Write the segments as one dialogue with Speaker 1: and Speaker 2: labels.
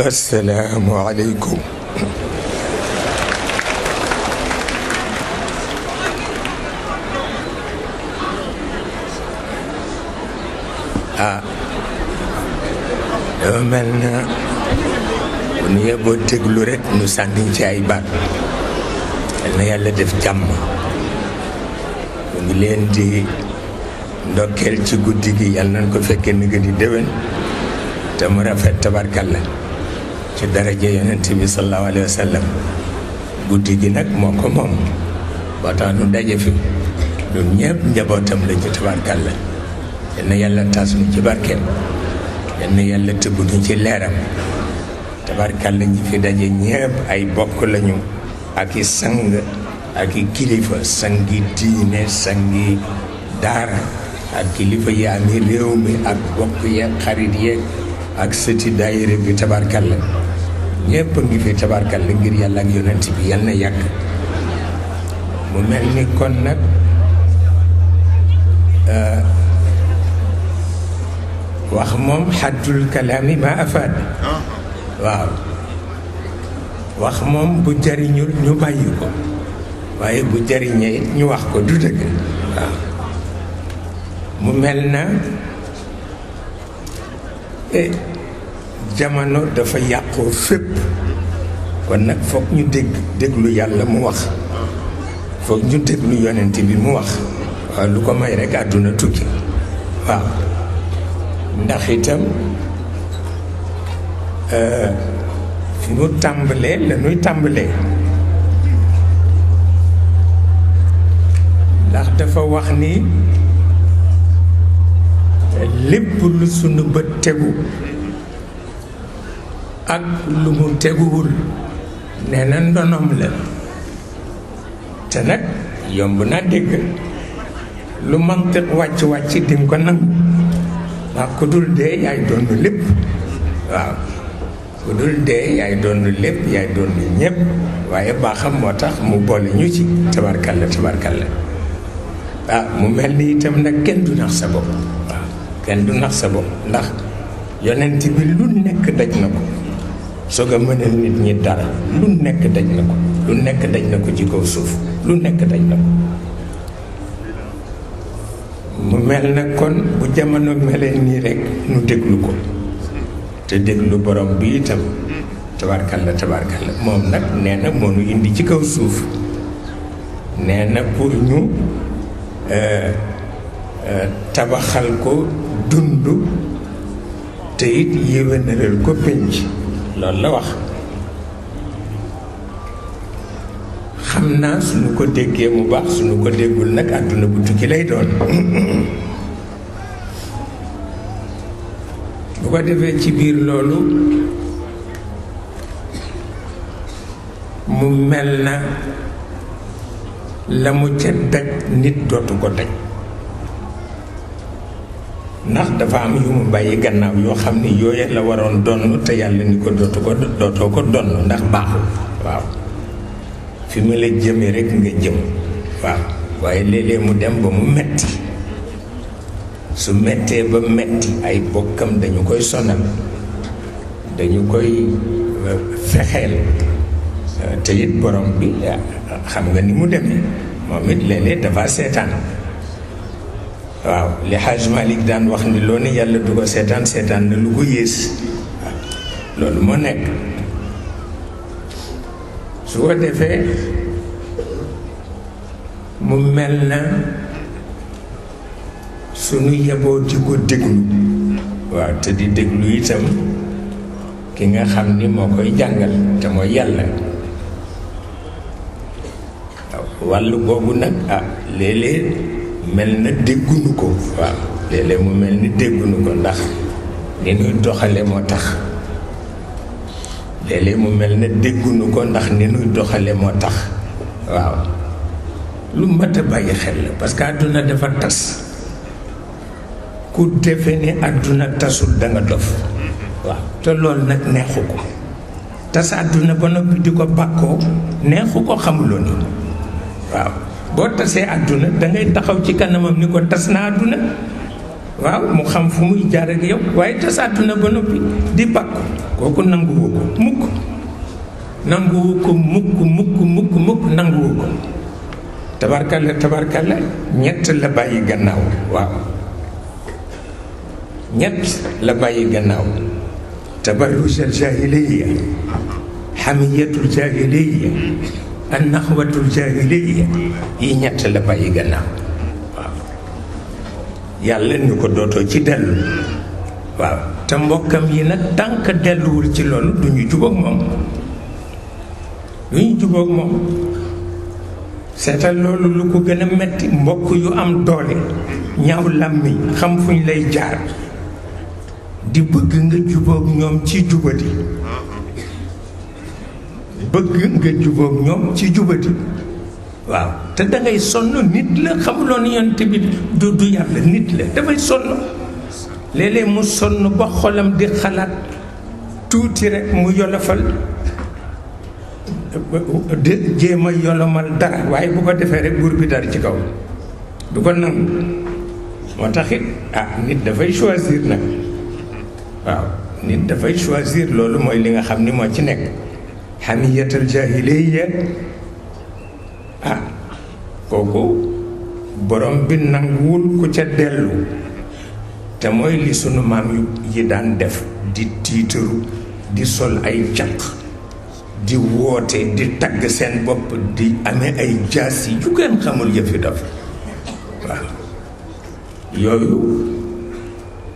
Speaker 1: Assalaamu aleykum. Dafa mel na bu nu yeboo déglu rek nu sànniñ ci ay baat. Yal na yàlla def jàmm. mu ngi leen di ndokkeel ci guddi gi, yal nañ ko fekkee ni nga di déwén te mu rafet tabarkalla ci daraja yonent bi sallallahu alayhi wa sallam. guddi gi nag moo ko moom boo tax nu daje fi ñun ñëpp njabootam la ci tabarkalla. yal na yàlla tas nu ci barkeem, yal na yàlla tëbb nu ci leeram tabarkalla. ñi fi daje ñëpp ay bokk lañu ak i sang ak i kilifa, sangi diine, sangi daara ak kilifa yi ami réew mi ak bokk yeeg xarit yeeg ak sëti daayira bi tabarkalla. ñëpp a ngi fi tabarkalla ngir yàlla ak yonent bi yal na yàgg. mu mel ni kon nag wax moom xaddul kalaami ma afaad. waaw wax moom bu jariñul ñu bàyyi ko, waaye bu jariñee it ñu wax ko, du dëgg. waaw mu mel na jamono dafa yàqoo fépp, kon nag foog ñu déglu yàlla mu wax, foog ñu déglu yonent bi mu wax. waaw lu ko may rek àdduna tukki. waaw ndax itam fi mu tàmbalee la ñuy tàmbalee, ndax dafa wax ni lépp lu sunu bët tegu ak lu mu teguwul nee na ndonom la. te nag yomb naa dégg, lu mantiq wàcc dim ko nangu, ndax ku dul dee yaay doon lépp. waaw ku dul dee yaay doon lépp, yaay doon ñépp, waaye baaxam moo tax mu boole ñu ci tabarkalla tabarkalla. mu mel ni itam nag kenn du nax sa bopp. waaw kenn du nax sa bopp, ndax yonent bi lu nekk daj na ko soog a mënal nit ñi dara. lu nekk daj na ko, lu nekk daj na ko ci kaw suuf, lu nekk daj na ko. mu mel na kon bu jamono melee nii rek nu déglu ko te déglu borom bi itam tabarkalla tabarkalla. moom nag nee na moo nu indi ci kaw suuf, nee na pour ñu tabaxal ko dund te it yéwénalal ko pénc. loolu la wax. xam naa suñu ko déggee mu baax, suñu ko déggul nag àdduna bu tukki lay doon. bu ko defee ci biir loolu mu mel na la mu ca daj nit dootu ko daj, ndax dafa am yu mu bàyyi gannaaw yoo xam ni yooye la waroon donn te yàlla ni ko dootoo ko donn ndax baaxul. waaw fi mu la jëmee rek nga jëm. waaw waaye léeg-léeg mu dem ba mu metti, su mettee ba metti ay bokkam dañu koy sonal, dañu koy fexeel. te it borom bi xam nga ni mu demee, moom it léeg-léeg dafa seetaan. waaw li Hajj Malik daan wax ni loo ne yàlla du ko seetaan, seetaan na lu ko yées. waaw loolu moo nekk. su ko defee mu mel na sunu yeboo di ko déglu. waaw te di déglu itam ki nga xam ni moo koy jàngal te mooy yàlla. waaw wàllu boobu nag léeg-léeg mel na déggunu ko. waaw léeg-léeg mu mel ni déggunu ko, ndax ni nuy doxale moo tax. léeg-léeg mu mel na déggunu ko ndax ni nuy doxale moo tax. waaw lu mat a bàyyi xel la, parce que àdduna dafa tas. ku defe ne àdduna tasul danga dof. waaw te loolu nag neexu ko. tas àdduna ba noppi di ko bàkkoo neexu ko, xamuloo ni. waaw boo tasee àdduna dangay taxaw ci kanamam ni ko tas na àdduna. waaw mu xam fu muy jaar ak yow waaye tas àdduna ba noppi di bàkku kooku nanguwu ko mukk nanguwu ko mukk nanguwu ko tabarkalla ñett la bàyyi gannaaw waaw ñett la bàyyi gannaaw tabarruj al jahiliya hamiyatul jahiliya an naxwatul jahiliya yi ñett la bàyyi gannaaw waaw yàlla ni ko dootoo ci dellu waaw te mbokkam yi nag tànk delluwul ci loolu du ñu jubóog moom seetal loolu lu ko gën a metti mbokk yu am doole ñaaw làmmiñ xam fuñ lay jaar di bëgg nga jubóog ñoom ci jubati waaw te dangay sonn nit la xamuloon yonent bi du yàlla nit la dafay sonn léeg-léeg mu sonn ba xolam di xalaat tuuti rekk mu yolofal de jéem a yolomal dara waaye bu ko defee rek buur bi dara ci kaw du ko nangu moo tax it nit dafay choisir nag waaw nit dafay choisir loolu mooy li nga xam ni moo ci nekk hamiyatul jahiliya kooku borom bi nanguwul ku ca dellu te mooy li sunu maam yi daan def di tiitaru di sol ay caq di woote di tagg seen bopp di amee ay jaas yi yu kenn xamul yëfi daf waaw yooyu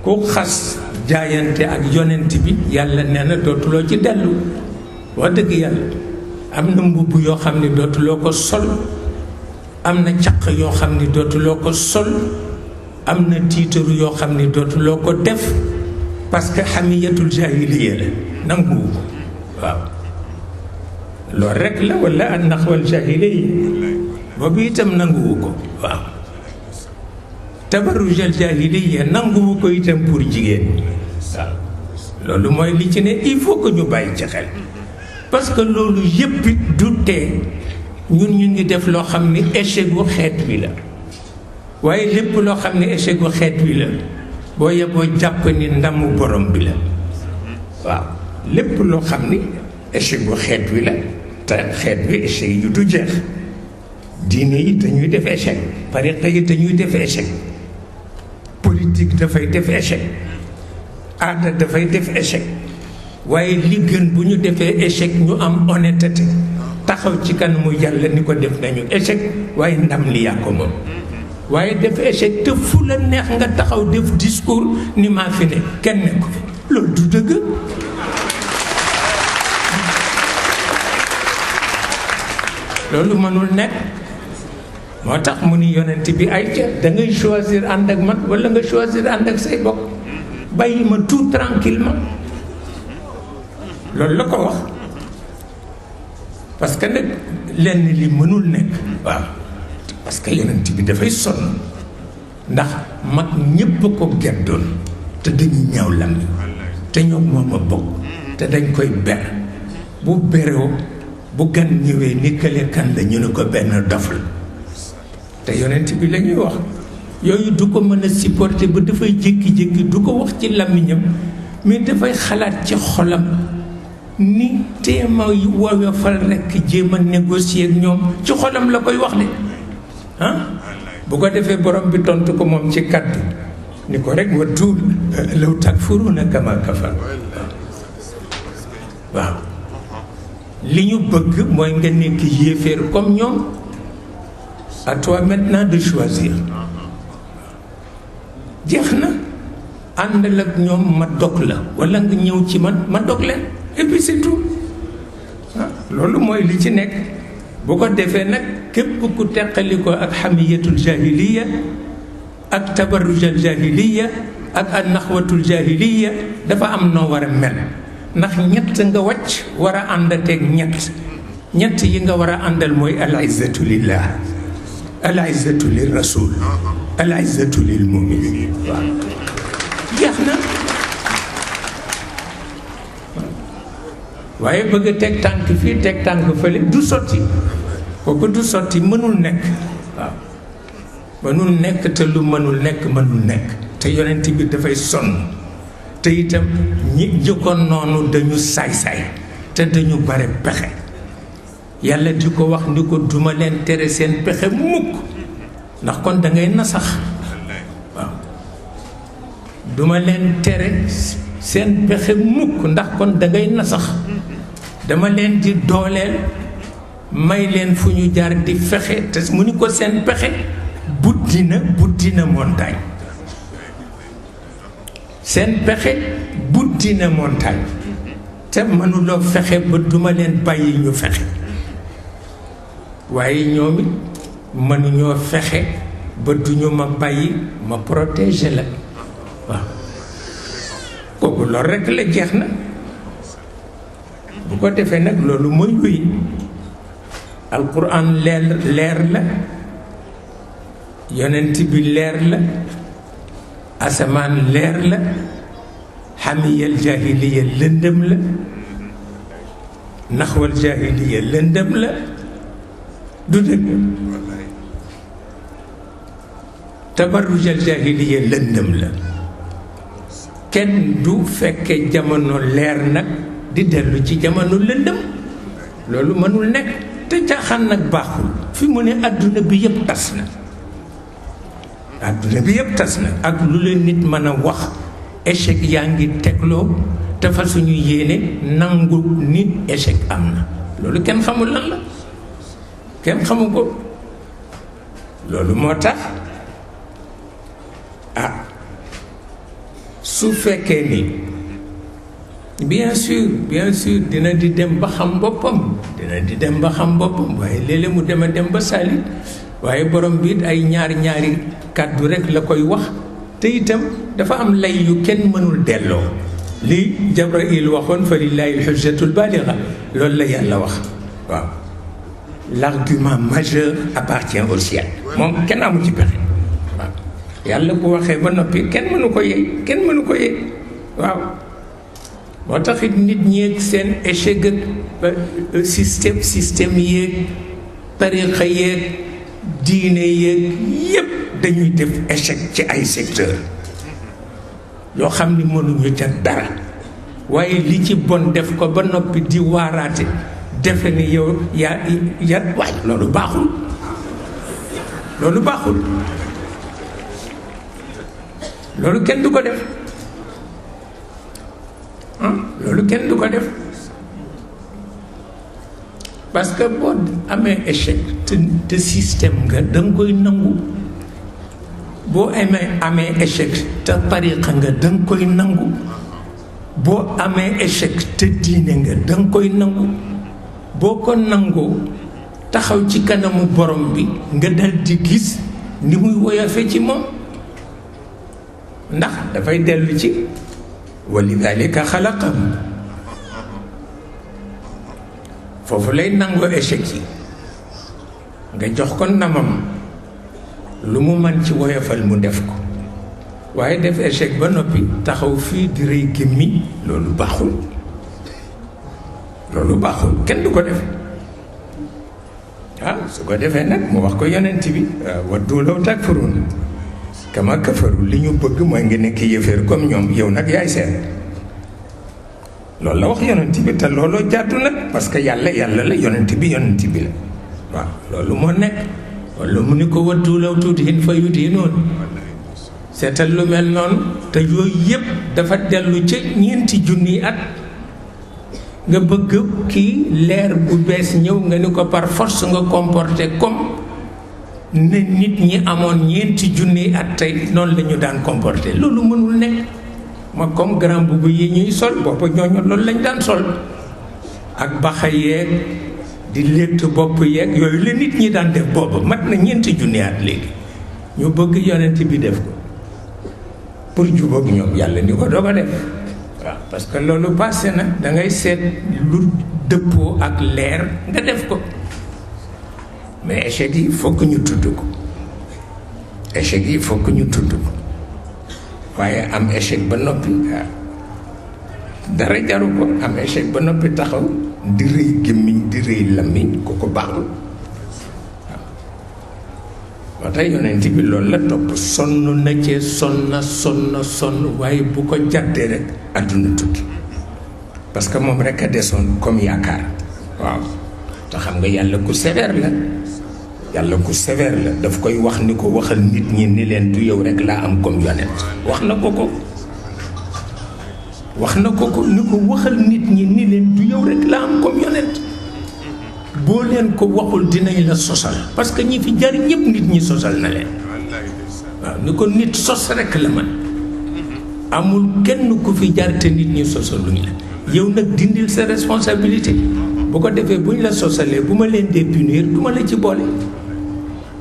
Speaker 1: ku xas jaayante ak yonent bi yàlla nee na dootuloo ci dellu wax dëgg yàlla am na mbubb yoo xam ne dootuloo ko sol am na caq yoo xam ne dootuloo ko sol am na tiitaru yoo xam ne dootuloo ko def parce que hamiyatul jahiliya la nanguwu ko waaw loolu rek la wala an naxwal jahiliya boobu itam nanguwu ko waaw tabarrujal jahiliya nanguwu ko itam pour jigéen waaw loolu mooy li ci ne il faut que ñu bàyyi ci xel parce que loolu yépp du tee ñun ñu ngi def loo xam ni échec gu xeet wi la waaye lépp loo xam ni échec gu xeet wi la boo yeboo jàpp ni ndamu borom bi la waaw lépp loo xam ni échec gu xeet wi la te xeet wi échec yu du jeex diine yi dañuy def échec tariqa yi dañuy def échec politique dafay def échec aada dafay def échec waaye li gën bu ñu defee échec ñu am honnêteté taxaw ci kanamu yàlla ni ko def nañu échec waaye ndam li yaa ko moom waaye def échec te fu la neex nga taxaw def discours ni maa fi ne kenn ne ko fi loolu du dëgg loolu mënul nekk moo tax mu ni yonent bi ay ca da ngay choisir ànd ak man wala nga choisir ànd ak say bokk bàyyi ma tout tranquillement loolu la ko wax parce que nag lenn li mënul nekk waaw parce que yonent bi dafay sonn ndax mag ñépp a ko geddoon te dañuy ñaaw lam te ñoom moom a bokk te dañ koy ber bu beroo bu gan ñëwee ni kële kan la ñu ne ko benn dof la te yonent bi la ñuy wax yooyu du ko mën a supporter ba dafay jékki-jékki du ko wax ci làmmiñam mais dafay xalaat ci xolam ni téema woyofal rekk jéem a négocier ak ñoom ci xolam la koy wax de bu ko defee borom bi tontu ko moom ci kaddu ni ko rek wa tuub law takfuruuna kama kafar waaw li ñu bëgg mooy nga nekk yéeféer comme ñoom à toi maintenant de choisir jeex na àndal ak ñoom ma dog la walla nga ñëw ci man ma dog leen et puis c'est tout loolu mooy li ci nekk bu ko defee nag képp ku teqali ko ak hamiyatul jahiliya ak tabarrujal jahiliya ak an naxwatul jahiliya dafa am noo war a mel ndax ñett nga wàcc war a àndateeg ñett yi nga war a àndal mooy al izzatu lillah al izzatu lir rasul al izzatu lil muminin waaw jeex na waaye bëgg a teg tànk fii teg tànk fële du sotti kooku du sotti mënul nekk waaw mënul nekk te lu mënul nekk te yonent bi dafay sonn te itam ñi jëkkoon noonu dañu saay-saay te dañu bare pexe yàlla di ko wax ni ko duma leen tere seen pexe mukk ndax kon da ngay nasax waaw duma leen tere seen pexe mukk ndax kon da ngay nasax dama leen di dooleel may leen fu ñu jaar di fexe te mu ni ko seen pexe buddi na montagne seen pexe buddi na montagne te mënuloo fexe ba duma leen bàyyi ñu fexe waaye ñoom it mënuñoo fexe ba duñu ma bàyyi ma protéger la waaw kooku loolu rekk la jeex na bu ko defee nag loolu mooy wéy alquran leer la yonent bi leer la asamaan leer la xamiyal jaahiliya lëndëm la naxwal jaahiliya lëndëm la du dëgg tabarrujal jaahiliya lëndëm la kenn du fekke jamono leer nag di dellu ci jamono lëndëm loolu mënul nekk te caaxaan nag baaxul fi mu ne àdduna bi yëpp tas na àdduna bi yëpp tas na ak lu leen nit mën a wax échec yaa ngi tegloo te fa suñu yéene nangu nit échec am na loolu kenn xamul lan la kenn xamu ko loolu moo tax su fekkee ni bien sûr dina di dem ba xam boppam waaye léeg-léeg mu dem ba salit waaye borom biit ay ñaari kàddu rekk la koy wax te itam dafa am lay yu kenn mënul delloo li Jabraïl waxoon fa lillahi alxujjatul baaliga loolu la yàlla wax waaw l'argument majeur appartient au ciel moom kenn amu ci pexe waaw yàlla bu waxee ba noppi kenn mënu ko yey waaw moo tax it nit ñeeg seen échec ak système yéeg tariqa yéeg diine yéeg yépp dañuy def échec ci ay secteur yoo xam ni mënuñu ca dara waaye li ci bon def ko ba noppi di waaraate defe ni yow yaa waay loolu baaxul loolu kenn du ko def loolu kenn du ko def parce que boo amee échec te système nga danga koy nangu boo amee échec te tariqa nga danga koy nangu boo amee échec te diine nga danga koy nangu boo ko nangoo taxaw ci kanamu borom bi nga dal di gis ni muy woyofe ci moom ndax dafay dellu ci walidalika xalaqam foofu lay nangoo échec yi nga jox ko namam lu mu man ci woyofal mu def ko waaye def échec ba noppi taxaw fii di rëy gémmi loolu baaxul kenn du ko def su ko defee nag mu wax ko yonent bi waddu law takfuruun kama kafaru li ñu bëgg mooy nga nekk yëfër comme ñoom yow nag yaay seet loolu la wax yonent bi te looloo jàddu nag parce que yàlla la yonent bi la waaw loolu moo nekk wala mu ni ko waddu law tudhin fa yudhinuun seetal lu mel noonu te yooyu yëpp dafa dellu ca ñeenti junni at nga bëgg kii leer bu bees ñëw nga ni ko par force nga comporté comme ne nit ñi amoon ñeenti junni at tey noonu la ñu daan comporté loolu mënul nekk ma comme grand boubou yi ñuy sol boppa ñooñu loolu lañ daan sol ak baxa yeeg di létt bopp yeeg yooyu la nit ñi daan def booba mat na ñeenti junni at léegi ñu bëgg yonent bi def ko pour jubóog ñoom yàlla ni ko doo ko def waaw parce que loolu passé na da ngay seet lu dëppoo ak leer nga def ko mais échec yi fokk ñu tudd ko waaye am échec ba noppi dara jaru ko am échec ba noppi taxaw di rëy gémmiñ di rëy làmmiñ ko baaxul moo tax yonent bi loolu la topp sonn na cee sonn waaye bu ko jàddee rek àdduna tukki parce que moom rek a desoon comme yaakaar waaw te xam nga yàlla ku sévère la daf koy wax ni ko waxal nit ñi ni leen du yow rek laa am comme yonent wax na ko ko ni ko waxal nit ñi ni leen du yow rek laa am comme yonent boo leen ko waxul dinañ la sosal parce que ñi fi jar ñëpp nit ñi sosal na leen waaw ni ko nit sos rek la man amul kenn ku fi jar te nit ñi sosaluñ la yow nag dindil sa responsabilité bu ko defee buñ la sosalee bu ma leen dee punir du ma la ci boole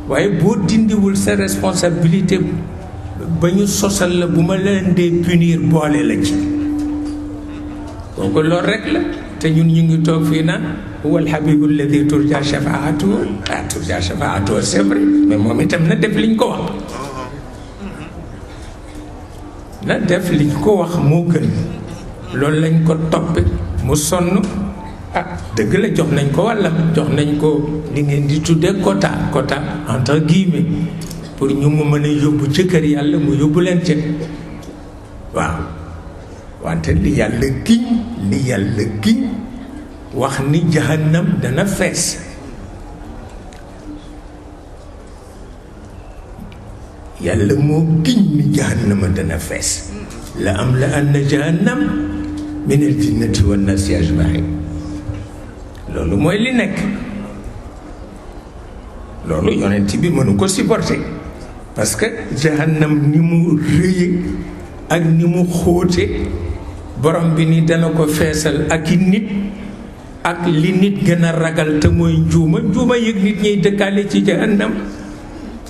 Speaker 1: waaye boo dindiwul sa responsabilité ba ñu sosal la bu ma leen dee punir boole la ci kooku loolu rek la te ñun ñu ngi toog fii naan huwa alhabibu alladi turja shafaatuhu c'est vrai mais moom itam na def liñ ko wax moo gën loolu lañ ko toppe mu sonn dëgg la jox nañ ko wàllam jox nañ ko li ngeen di tuddee quota entre guillemets pour ñu mu mën a yóbbu ci kër yàlla mu yóbbu leen ci waaw wante li yàlla giñ wax ni jahannam dana fees yàlla moo giñ ni jahannama dana fees la am la anna jahannam min al jinnati wan nasi ajmain loolu mooy li nekk loolu yonent bi mënu ko supporter parce que jahannam ni mu rëye ak ni mu xóote borom bi ni dana ko feesal ak i nit ak li nit gën a ragal te mooy njuuma yëg nit ñiy dëkkaale ci jahannam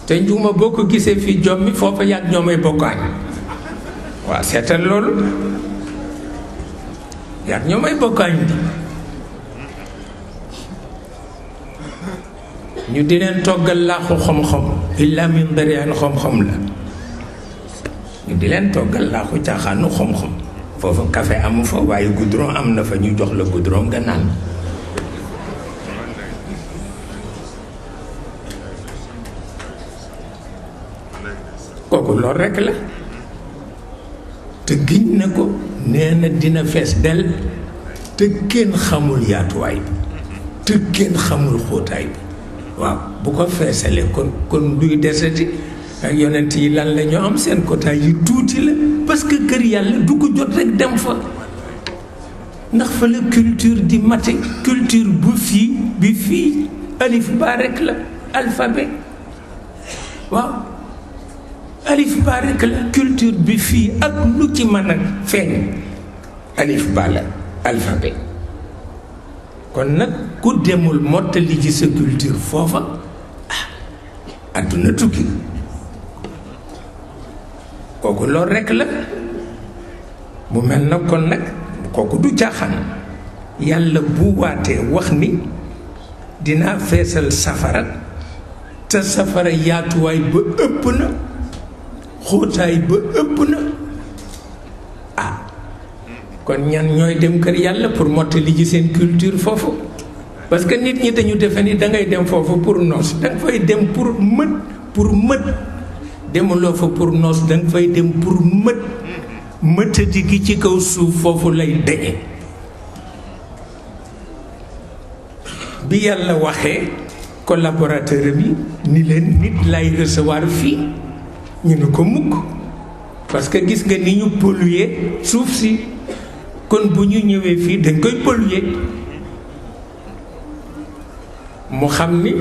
Speaker 1: te njuuma boo ko gisee fii jommi foofa yàgg ñoomay bokkaañ waaw seetal loolu yàgg ñoomay bokkaañ bi ñu di leen toggal laaxu xom-xom illa min dariyaan xom-xom la ñu di leen toggal laaxu caaxaanu xom-xom foofu café amu fa waaye goudron am na fa ñu jox la goudron nga naan kooku loolu rekk la te giñ na ko nee na dina fees del te kenn xamul yaatuwaay bi te kenn xamul xóotaay bi waaw bu ko feesalee kon luy desati ak yonent yi lan la ñu am seen quota yi tuuti la parce que kër yàlla du ko jot rek dem fa ndax fa la culture di mate culture bi fii alif ba rek la alphabet waaw alif ba rek la culture bi fii ak lu ci mën a feeñ alif ba la alphabet kon nag ku demul mottali ci sa culture foofa adduna tukki kooku loolu rekk la mu mel na kon nag kooku du caaxaan yàlla bu waatee wax ni dinaa feesal safara te safara yaatuwaay ba ëpp na xóotaay ba ëpp na kon ñan ñooy dem kër yàlla pour mottali ji seen culture foofu parce que nit ñi dañu defe ni dangay dem foofu pour noos danga fay dem pour mët demuloo fa pour noos danga fay dem pour mëtadi gi ci kaw suuf foofu lay dañe bi yàlla waxee collaborateur bi ni leen nit lay recevoir fii ñu ne ko mukk parce que gis nga ni ñu polluer suuf si kon bu ñu ñëwee fii dañ koy polluer mu xam ni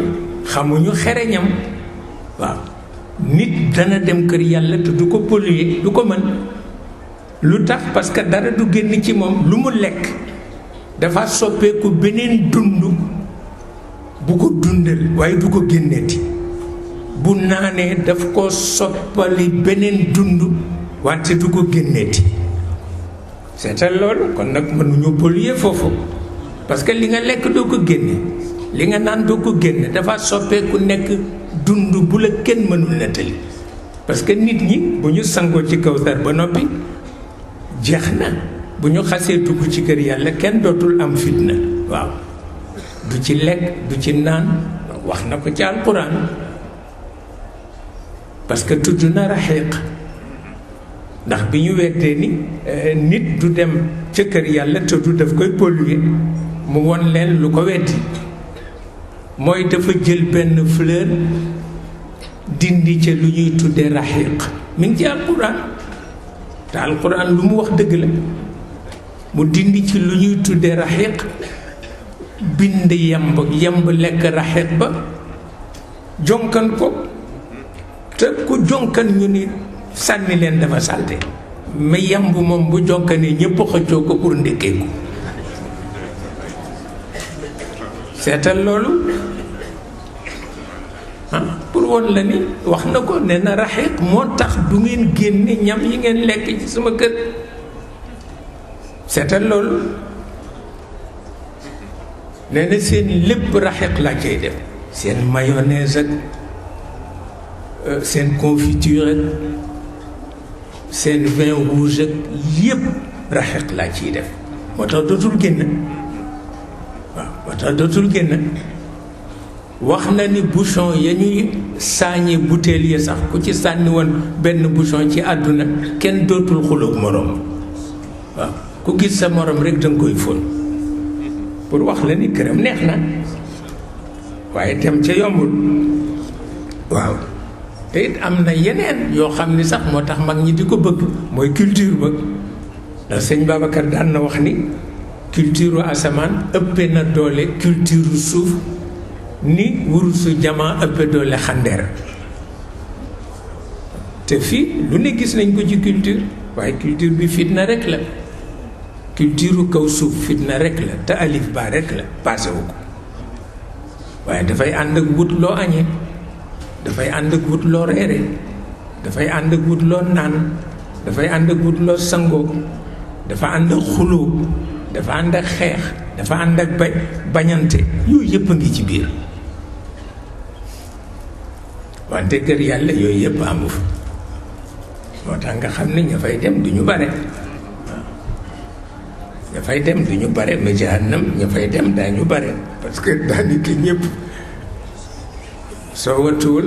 Speaker 1: xamuñu xereñam waaw nit dana dem kër yàlla te du ko polluer du ko mën lu tax parce que dara du génn ci moom lu mu lekk dafa soppeeku beneen dund bu ko dundal waaye du ko génneeti bu naanee daf ko soppali beneen dund wante du ko génneeti seetal loolu kon nag mënuñu polluer foofu parce que li nga lekk doo ko génne li nga naan doo ko génne dafa soppeeku nekk dund bu la kenn mënul nettali parce que nit ñi bu ñu sangoo ci Kawsar ba noppi jeex na bu ñu xasee dugg ci kër yàlla kenn dootul am fitna waaw du ci lekk du ci naan wax na ko ci alquran parce que tudd na raxiq ndax bi ñu weddee ni nit du dem ca kër yàlla te du daf koy polluer mu won leen lu ko weddi mooy dafa jël benn fleur dindi ca lu ñuy tuddee raxiq mi ngi ci alquran te alquran lu mu wax dëgg la mu dindi ci lu ñuy tuddee raxiq bind yemb lekk raxiq ba jonkan ko te ku jonkan ñu ni sànni leen dafa salte mais yemb moom bu jonkanee ñëpp xëccoo ko pour ndékkeeku seetal loolu pour woon la ni wax na ko nee na raxiq moo tax du ngeen génne ñam yi ngeen lekk ci sama kër seetal loolu nee na seen lépp raxiq laa cay def seen mayonnaise ak seen confiture ak seen vin rouge ak yépp raxiq laa ciy def moo tax dootul génn waaw moo tax dootul génn wax na ni bouchon ya ñuy saañe butéel ya sax ku ci sànni woon benn bouchon ci àdduna kenn dootul xuloog moroom waaw ku gis sa moroom rek danga koy fóon pour wax la ni këram neex na waaye dem ca yombul waaw te it am na yeneen yoo xam ni sax moo tax mag ñi di ko bëgg mooy culture ba ndax sëñ Babacar daan na wax ni culture asamaan ëppee na doole culture suuf ni wurusu jamaa ëppee doole xandeer te fii lu ne gis nañ ko ci culture waaye culture bi fitna rek la culture kaw suuf fitna rek la te alif ba rek la passé wu ko waaye dafay ànd ak wut loo añee dafay ànd ak wut loo reere dafay ànd ak wut loo naan dafay ànd ak wut loo sangoo dafa ànd ak xuloo dafa ànd ak xeex dafa ànd ak bañante yooyu yëpp a ngi ci biir wante kër yàlla yooyu yëpp amu fa moo tax nga xam ne ña fay dem du ñu bare ña fay dem du ñu bare mais jahannam ña fay dem daañu bare parce que daanaka ñëpp soo watuwul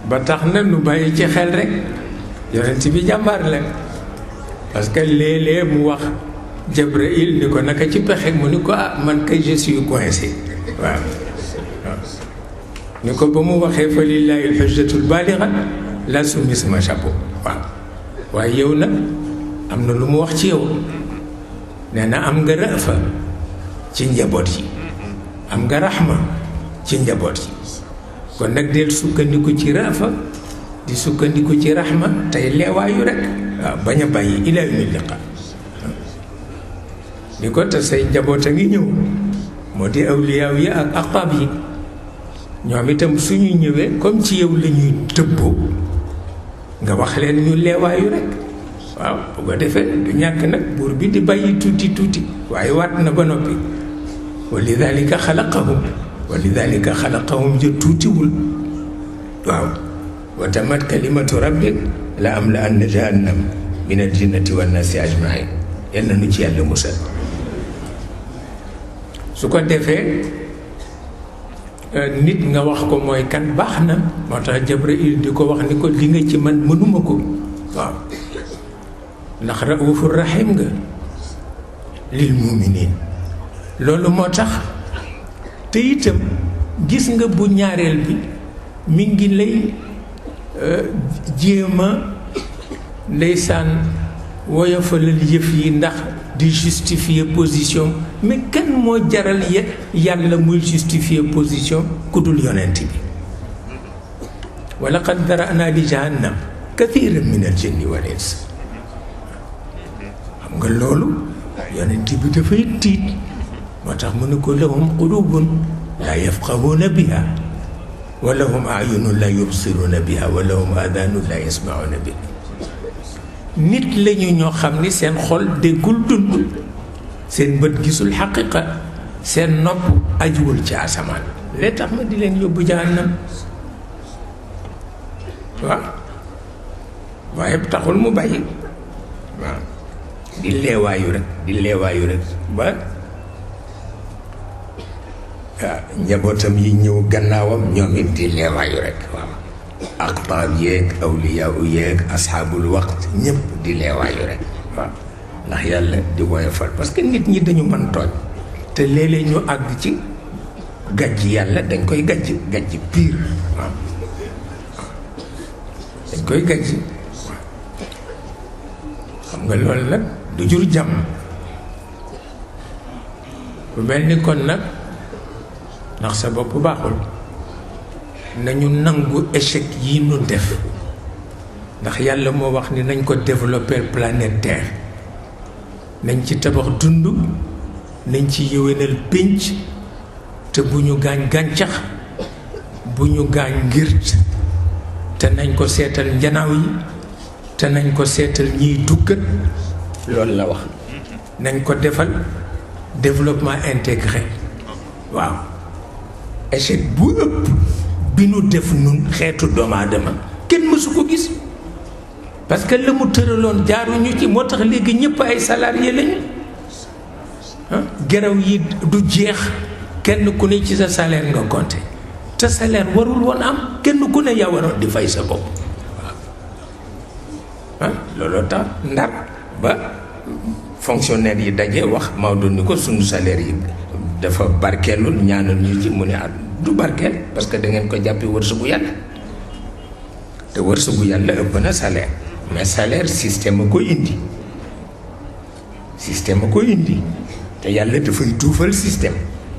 Speaker 1: ba tax na nu bàyyi ci xel rek yonent bi jàmbaar la parce que léeg-léeg mu wax Jibril ni ko naka ci pexe mu ni ko man kay je suis coincé waaw ni ko ba mu waxee fa lillahi alhujjatul baligha la summi sama chapeau waaw waaye yow nag am na lu mu wax ci yow nee na am nga rafa ci njaboot yi am nga raxma ci njaboot yi kon nag del sukkandiku ci rafa di sukkandiku ci raxma tey leewaayu rek waaw bañ a bàyyi ila yawmil liqa ni ko te say njaboot a ngi ñëw moo di awliyaaw yi ak aqab yi ñoom itam suñu ñëwee comme ci yow la ñuy tëbboo nga wax leen ñu leewaayu rek waaw bu ko defee du ñàkk nag buur bi di bàyyi tuuti tuuti waaye waat na ba noppi wa lidalika xalaqahum ja tuutiwul waaw wa tamat kalimatu rabbik la am la anna jahannam min al jinnati wan nasi ajmain yal na nu ci yàlla musal su ko defee nit nga wax ko mooy kan baax na moo tax Jibril di ko wax ni ko li nga ci man mënuma ko waaw ndax raufur rahim nga lil muminin loolu moo tax te itam gis nga bu ñaareel bi mi ngi lay jéema ndeysaan woyofalal yëf yi ndax di justifier position mais kan moo jaral yàlla muy justifier position ku dul yonent bi wa laqad dara'na li jahannam kathiran min al jinni wal ins xam nga loolu yonent bi dafay tiit moo tax mu ne ko lahum qulubun la yafqahuna biha wa lahum a'yunun la yubsiruna biha wa lahum adhanun la yasma'una biha nit lañu ñoo xam ni seen xol déggul dund seen bët gisul xaqiqa seen nopp ajuwul ci asamaan lee tax ma di leen yóbbu jahannam waaw waaye taxul mu bàyyi waaw di leewaayu rek ba njabootam yi ñëw gannaawam ñoom it di leewaayu rek waaw aqtaab yeeg awliyaa yeeg asxaabul waqt ñëpp di leewaayu rek waaw ndax yàlla di woyofal parce que nit ñi dañu mën tooñ te léeg-léeg ñu àgg ci gàjj yàlla dañ koy gàjj piir waaw dañ koy gàjj xam nga loolu nag du jur jàmm bu mel ni kon nag ndax sa bopp baaxul nañu nangu échec yi nu def ndax yàlla moo wax ni nañ ko développer planète Terre nañ ci tabax dund nañ ci yéwénal pénc te bu ñu gaañ gàncax bu ñu gaañ ngirt te nañ ko seetal njanaaw yi te nañ ko seetal ñiy duggat loolu la wax nañ ko defal développement intégré waaw échec bu ëpp bi nu def nun xeetu doomu aadama kenn mësu ko gis parce que la mu tëraloon jaaruñu ci moo tax léegi ñëpp ay salarié lañu geraw yi du jeex kenn ku ne ci sa salaire nga compté te salaire warul woon am kenn ku ne yaa waroon di fay sa bopp waaw looloo tax ndar ba fonctionnaire yi daje wax Maodo ni ko sunu salaire yi dafa barkeelul ñaanal ñu ci mu ne du barkeel parce que da ngeen ko jàppee wërsëgu yàlla te wërsëgu yàlla ëpp na salaire mais salaire système a koy indi te yàlla dafay tuufal système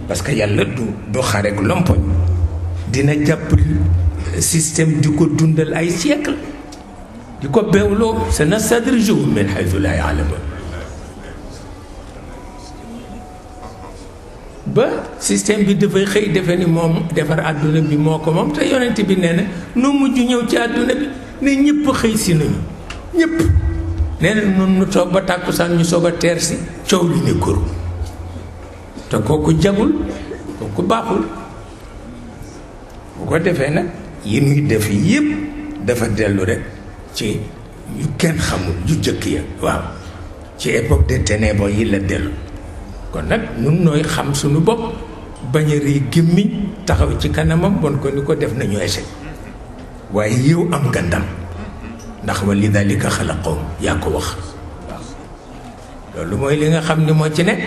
Speaker 1: parce que yàlla du xarek lompoñ dina jàpp système di ko dundal ay siècle di ko beewloo sanastadrijuhum min haythu laa ya'lamuun ba système bi dafay xëy defe ni moom defar àdduna bi moo ko moom te yonent bi nee na nu mujj ñëw ci àdduna bi ne ñëpp xëy si nañu ñëpp nee na nun nu toog ba tàkkusaan ñu soog a teer si coow li ne kër te kooku jagul kooku baaxul bu ko defee nag yi nuy def yëpp dafa dellu rek ci yu kenn xamul yu jëkk ya waaw ci époque des ténèbres yi la dellu kon nag nun nooy xam suñu bopp bañ a rëy gémmiñ taxaw ci kanamam bon ko ni ko def nañu échec waaye yow am nga ndam ndax wa lidalika xalaqahum yaa ko wax waaw loolu mooy li nga xam ni moo ci nekk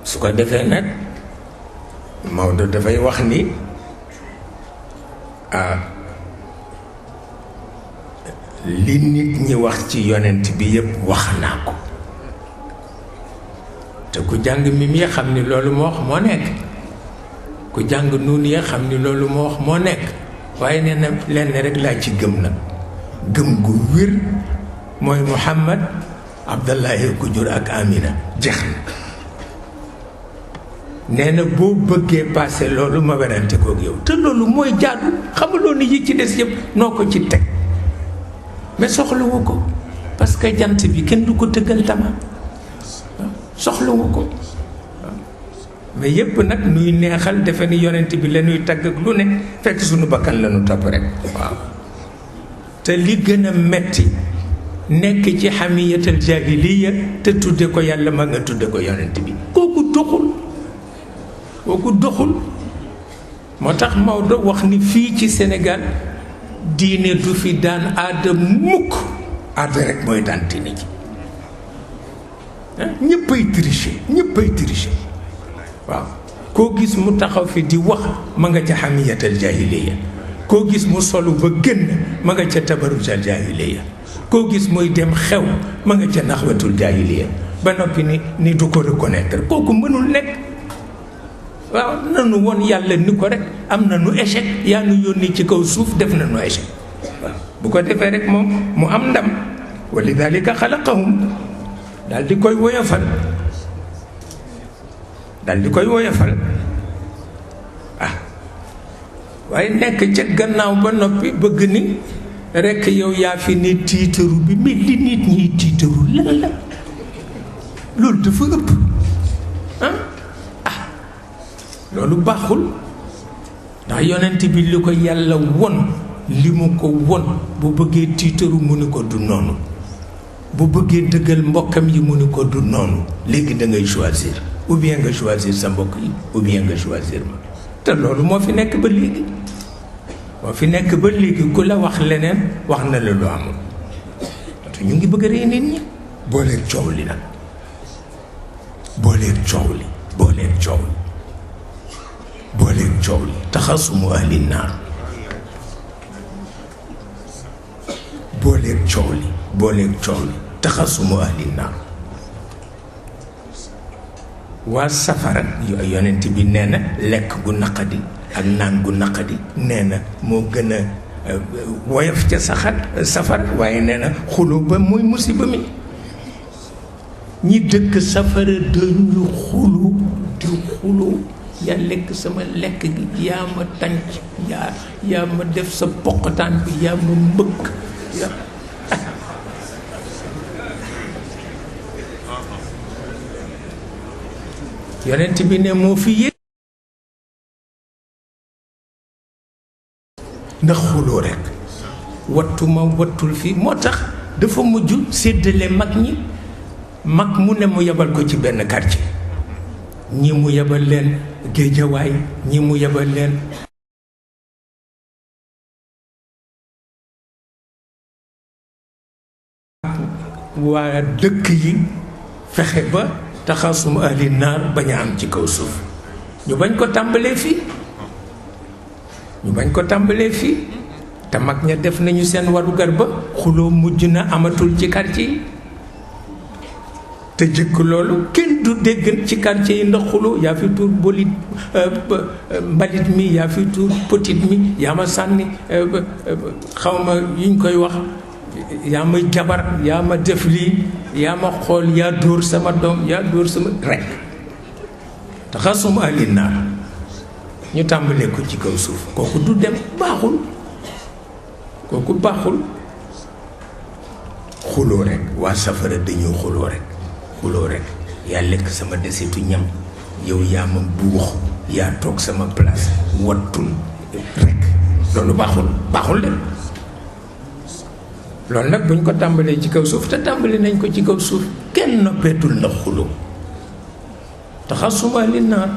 Speaker 1: su ko defee nag Maodo dafay wax ni li nit ñi wax ci yonent bi yépp wax naa ko te ku jàng mim ya xam ni loolu moo wax moo nekk ku jàng nuun ya xam ni loolu moo wax moo nekk waaye nee na lenn rek laa ci gëm nag gëm gu wér mooy Muhammad Abdallahi ku jur ak Amina jeex na nee na boo bëggee passé loolu ma werante kook yow te loolu mooy jaadu xamaloo ni yi ci des yëpp noo ko ci teg mais soxlawu ko parce que jant bi kenn du ko tëggal tama soxlawu ko mais yépp nag nuy neexal defe ni yonent bi la ñuy tagg ak lu ne fekk suñu bakkan la ñu topp rek waaw te li gën a metti nekk ci xamiyatal jaahiliya te tudde ko yàlla ma nga tudde ko yonent bi kooku doxul moo tax Maodo wax ni fii ci Sénégal diine du fi daan aada mukk aada rek mooy daan diine ji ñëppay tricher waaw koo gis mu taxaw fi di wax ma nga ca xamiyatal jaahiliya koo gis mu solu ba génn ma nga ca tabarujal jaahiliya koo gis muy dem xew ma nga ca naxwatul jaahiliya ba noppi ni du ko reconnaître kooku mënul nekk waaw nanu woon yàlla ni ko rek am na nu échec yaa nu yónni ci kaw suuf def na nu échec waaw bu ko defee rek moom mu am ndam wa lidalika xalaqahum daal di koy woyofal waaye nekk ca gannaaw ba noppi bëgg ni rekk yow yaa fi ne tiitaru bi mais li nit ñiy tiitaru lan la loolu dafa ëpp loolu baaxul ndax yonent bi li ko yàlla won li mu ko won bu bëggee tiitaru mu ni ko du noonu bu bëggee dëggal mbokkam yi mu ni ko du noonu léegi da ngay choisir ou bien nga choisir sa mbokk yi ou bien nga choisir ma te loolu moo fi nekk ba léegi moo fi nekk ba léegi ku la wax leneen wax na la lu amul te ñu ngi bëgg a rey nit ñi booleeg coow li nag booleeg coow li booleeg coow li booleeg coow li taxasumu ahli naar booleeg coow li booleeg coow li taxasumu ahli naar waa safara yonent bi nee na lekk gu naqadi ak naan gu naqadi nee na moo gën a woyof ca safara waaye nee na xuloo ba mooy musiba mi ñi dëkk safara dañuy xuloo di xuloo yaa lekk sama lekk gi yaa ma tànc yaa ma def sa poqataan bi yaa ma mbëkk yonent bi ne moo fi yéeg ndax xuloo rekk wattuma wattul fii moo tax dafa mujj séddale mag ñi mag mu ne mu yebal ko ci benn quartier ñi mu yebal leen Géejawaay ñi mu yebal leen waa dëkk yi fexe ba taxasum ahli naar bañ a am ci kaw suuf ñu bañ ko tàmbalee fii te mag ña def nañu seen warugar ba xuloo mujj na amatul ci quartier yi te jëkk loolu kenn du dégg ci quartier yi ndax xuloo yaa fi tuur bolit mbalit mi yaa fi tuur petit mi yaa ma sànni xawma yuñ koy wax yaa ma jabar yaa ma def lii yaa ma xool yaa dóor sama doom yaa dóor sama rekk taxasum ahli naar ñu tàmbalee ko ci kaw suuf kooku du dem baaxul kooku baaxul xuloo rekk waa safara dañuy xuloo rekk yaa lekk sama desitu ñam yow yaa ma buux yaa toog sama place wattul rekk loolu baaxul dem loolu nag buñ ko tàmbalee ci kaw suuf te tàmbali nañ ko ci kaw suuf kenn noppeetul ndax xuloo taxasum ahli naar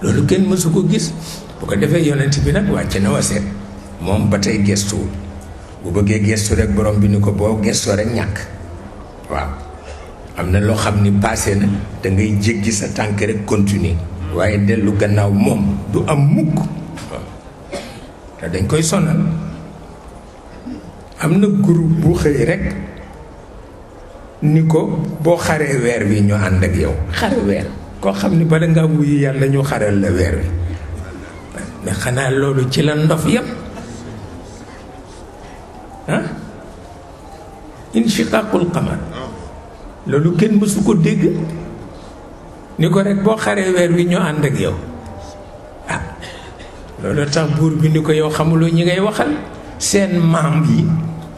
Speaker 1: loolu kenn mësu ko gis bu ko defee yonent bi nag wàcc na waseet moom ba tey gestuwul bu bëggee gestu rek borom bi ni ko boo gestoo rek ñàkk waaw am na loo xam ni passé na da ngay jéggi sa tànk rek continuer waaye dellu gannaaw moom du am mukk waaw te dañ koy sonal am na groupe bu xëy rek ni ko boo xaree weer wi ñu ànd ak yow xare weer koo xam ni bala ngaa wuyu yàlla ñu xaral la weer wi mais xanaa loolu ci la ndof yépp inshiqaqul qamar loolu kenn mësu ko dégg ni ko rek boo xaree weer wi ñu ànd ak yow loolu tax buur bi ni ko yow xamuloo ñi ngay waxal seen maam yi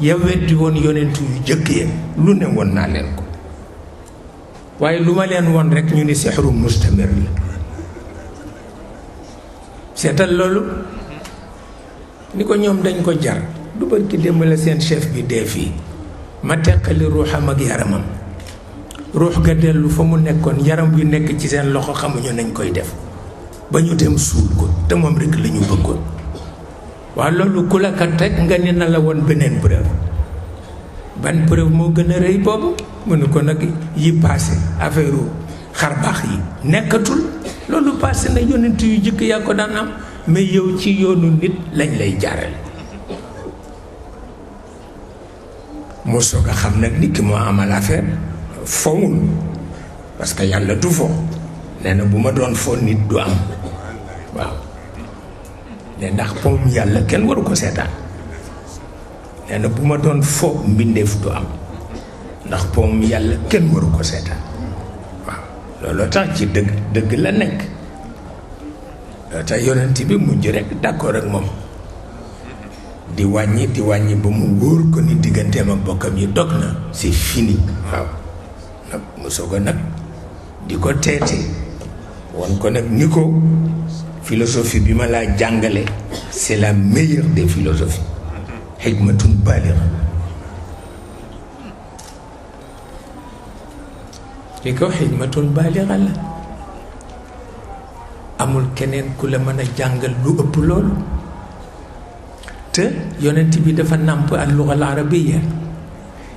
Speaker 1: ya weddi woon yonentu yu jëkk ya lu ne woon naa leen ko waaye lu ma leen woon rek ñu ni sixru mustamir la seetal loolu ni ko ñoom dañ ko jar du barki démb la seen chef bi dee fii ma teqali ruuxam ak yaramam ruux ga dellu fa mu nekkoon yaram bi nekk ci seen loxo xamuñu nañ koy def ba ñu dem suul ko te moom rek la ñu bëggoon waaw loolu ku la kat rek nga ni na la woon beneen preuve ban preuve moo gën a rëy boobu mu ne ko nag yi passé affaire xar baax yi nekkatul loolu passé na yonent yu jëkk yaa ko daan am mais yow ci yoonu nit lañ lay jaarale moo soog a xam nag nit ki moo amal affaire fowul parce que yàlla du fo nee na bu ma doon fo nit du am waaw ne ndax pom yàlla kenn waru ko seetaan nee na bu ma doon fo mbindeef du am ndax pom yàlla kenn waru ko seetaan waaw looloo tax ci dëgg la nekk te yonent bi mujj rek d'accord ak moom di wàññi ba mu wóor ko ni digganteem ak bokkam yi dog na c'est fini waaw nag mu soog a nag di ko teete won ko nag ni ko philosophie bi ma laa jàngale c'est la meilleure des philosophies hikmatun baligha li ko xikmatun baaliga la amul keneen ku la mën a jàngal lu ëpp loolu te yonent bi dafa nàmp al-lugha al-arabiyya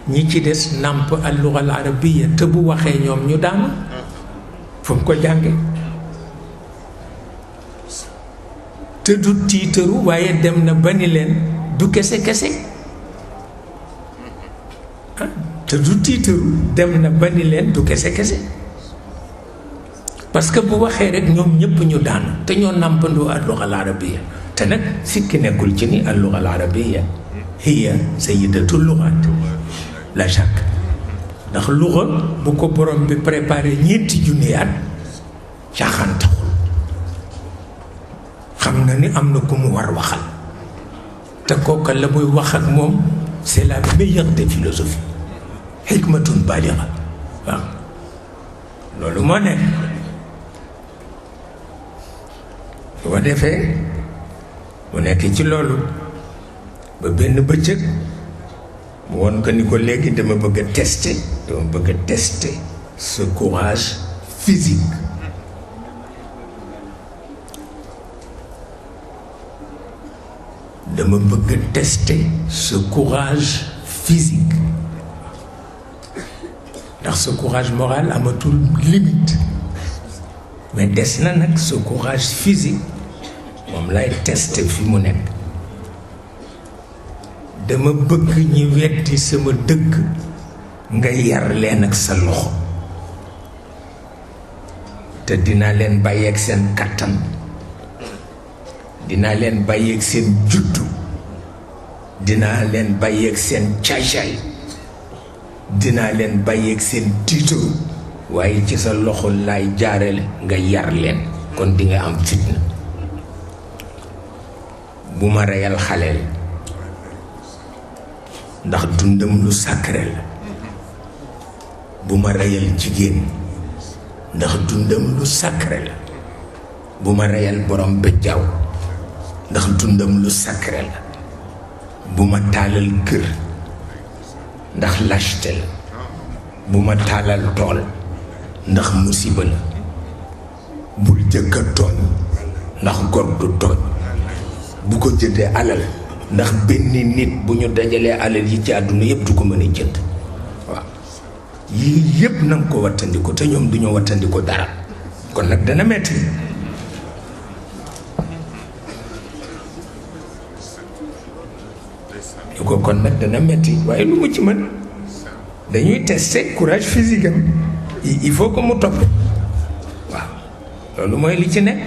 Speaker 1: ñi ci des nàmp al-lugha al-arabiyya te bu waxee ñoom ñu daanu fu mu ko jànge te du tiitaru waaye dem na ba ni leen du kese kese te du tiitaru dem na ba ni leen du kese kese parce que bu waxee rek ñoom ñëpp ñu daanu te ñoo nàmpandoo al-lugha al-arabiyya te nag sikki nekkul ci ni al-lugha al-arabiyya hiya sayyidatul lughat la shakk ndax lugha bu ko borom bi préparé ñeenti junni at caaxaan taxul xam na ni am na ku mu war waxal te kooka la muy wax ak moom c'est la meilleure des philosophies hikmatun baligha waaw loolu moo nekk su ko defee mu nekk ci loolu ba benn bëccëg mu won ko ni ko léegi dama bëgg a tester ce courage physique dama bëgg a tester ce courage physique ndax ce courage moral amatul limite mais des na nag ce courage physique moom lay tester fi mu nekk dama bëgg ñi weddi sama dëgg nga yar leen ak sa loxo te dinaa leen bàyyeeg seen kattan dinaa leen bàyyeeg seen juddu dinaa leen bàyyeeg seen caay-caay dinaa leen bàyyeeg seen tiitaru waaye ci sa loxo laay jaarale nga yar leen kon di nga am fitna bu ma reyal xaleel ndax dundam lu sacré la bu ma reyal jigéen ndax dundam lu sacré la bu ma reyal borom bëjjaaw ndax dundam lu sacré la bu ma taalal kër ndax lâcheté la bu ma taalal tool ndax musiba la bul jëkk a tooñ ndax gor du tooñ bu ko jëndee alal ndax benn nit bu ñu dajalee alal yi ci àdduna yëpp du ko mën a jënd waaw yii yëpp na nga ko wattandiku te ñoom du ñu wattandiku dara kon nag dana metti ñu ko kon nag dana metti waaye lu mu ci mën dañuy tester courage physique am il faut que mu topp waaw loolu mooy li ci nekk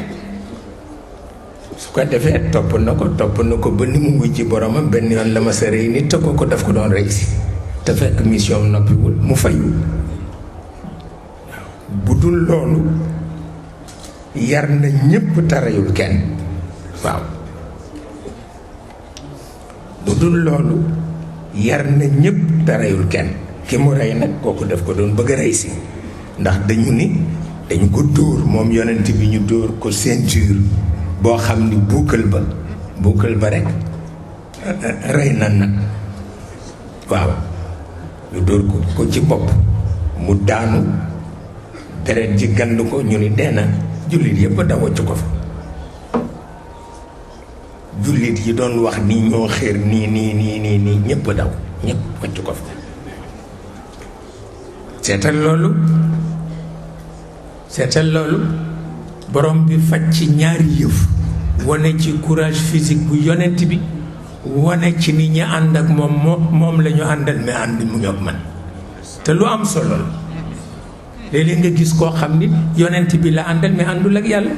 Speaker 1: su ko defee topp na ko ba ni mu wujji boromam benn yoon la ma sa rey nit te ko daf ko doon rey si te fekk mission noppiwul mu fayu waaw bu dul loolu yar na ñépp tarayul kenn waaw bu dul loolu yar na ñépp tarayul kenn ki mu rey nag kooku daf ko doon bëgg a rey si ndax dañu ni dañu ko dóor moom yonent bi ñu dóor ko ceinture boo xam ni buukal ba rek rey na nag waaw ñu dóor ko ci bopp mu daanu deret ji gand ko ñu ni dee na jullit yëpp da wacc ko fa jullit yi doon wax ni ñoo xéer nii ñëpp daw ñëpp wacc ko fa seetal loolu borom bi faj ci ñaari yëf wane ci courage physique bu yonent bi wane ci ni ñi ànd ak moom la ñu àndal mais ànd mu ñoog man te lu am solo la léeg-léeg nga gis koo xam ni yonent bi la àndal mais àndul ak yàlla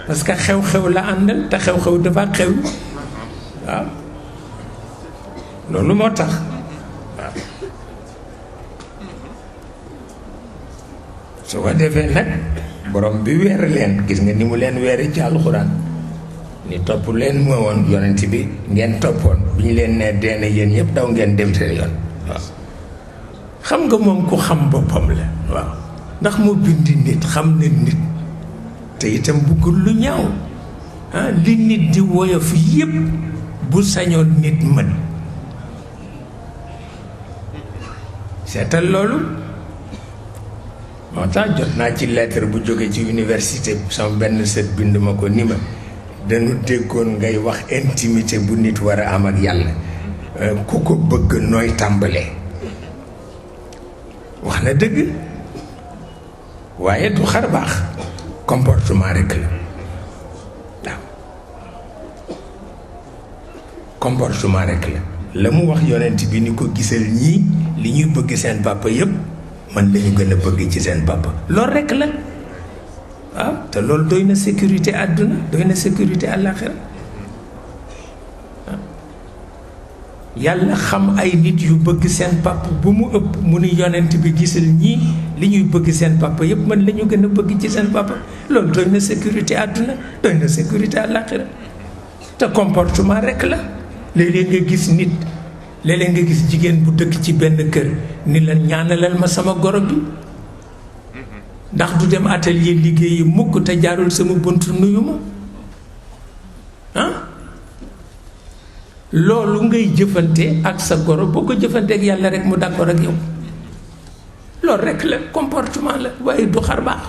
Speaker 1: parce que xew-xew la àndal te xew-xew dafa xew waaw loolu moo tax waaw su ko defee nag borom bi weer leen gis nga ni mu leen weere ci alxuraan ni topp leen moo woon yonent bi ngeen toppoon bi ñu leen nee deena yéen ñëpp daw ngeen dem seen yoon waaw xam nga moom ku xam boppam la waaw ndax mu bindi nit xam ne nit te itam bëggul lu ñaaw li nit di woyof yépp bu sañoon nit mën seetal loolu moo tax jot naa ci lettre bu jóge ci université sama benn sët bind ma ko ni ma dañu déggoon ngay wax intimité bu nit war a am ak yàlla ku ko bëgg nooy tàmbalee wax na dëgg waaye du xar baax comportement rekk la waaw comportement rekk la mu wax yonent bi ni ko gisal ñii li ñuy bëgg seen papa yépp man lañu gën a bëgg ci seen papa loolu rekk la waaw te loolu doy na sécurité àdduna doy na sécurité àllaaxira yàlla xam ay nit yu bëgg seen papa bu mu ëpp mu ni yonent bi gisal ñii li ñuy bëgg seen papa yépp man la ñu gën a bëgg ci seen papa loolu doy na sécurité àdduna doy na sécurité àllaaxira te comportement rekk la léeg-léeg nga gis nit léeg-léeg nga gis jigéen bu dëkk ci benn kër ni la ñaanalal ma sama goro bi ndax du dem atelier liggéeyi mukk te jaarul sama bunt nuyu ma ah loolu ngay jëfante ak sa goro boo ko jëfante ak yàlla rek mu d'accord ak yow loolu rek la comportement la waaye du xar baax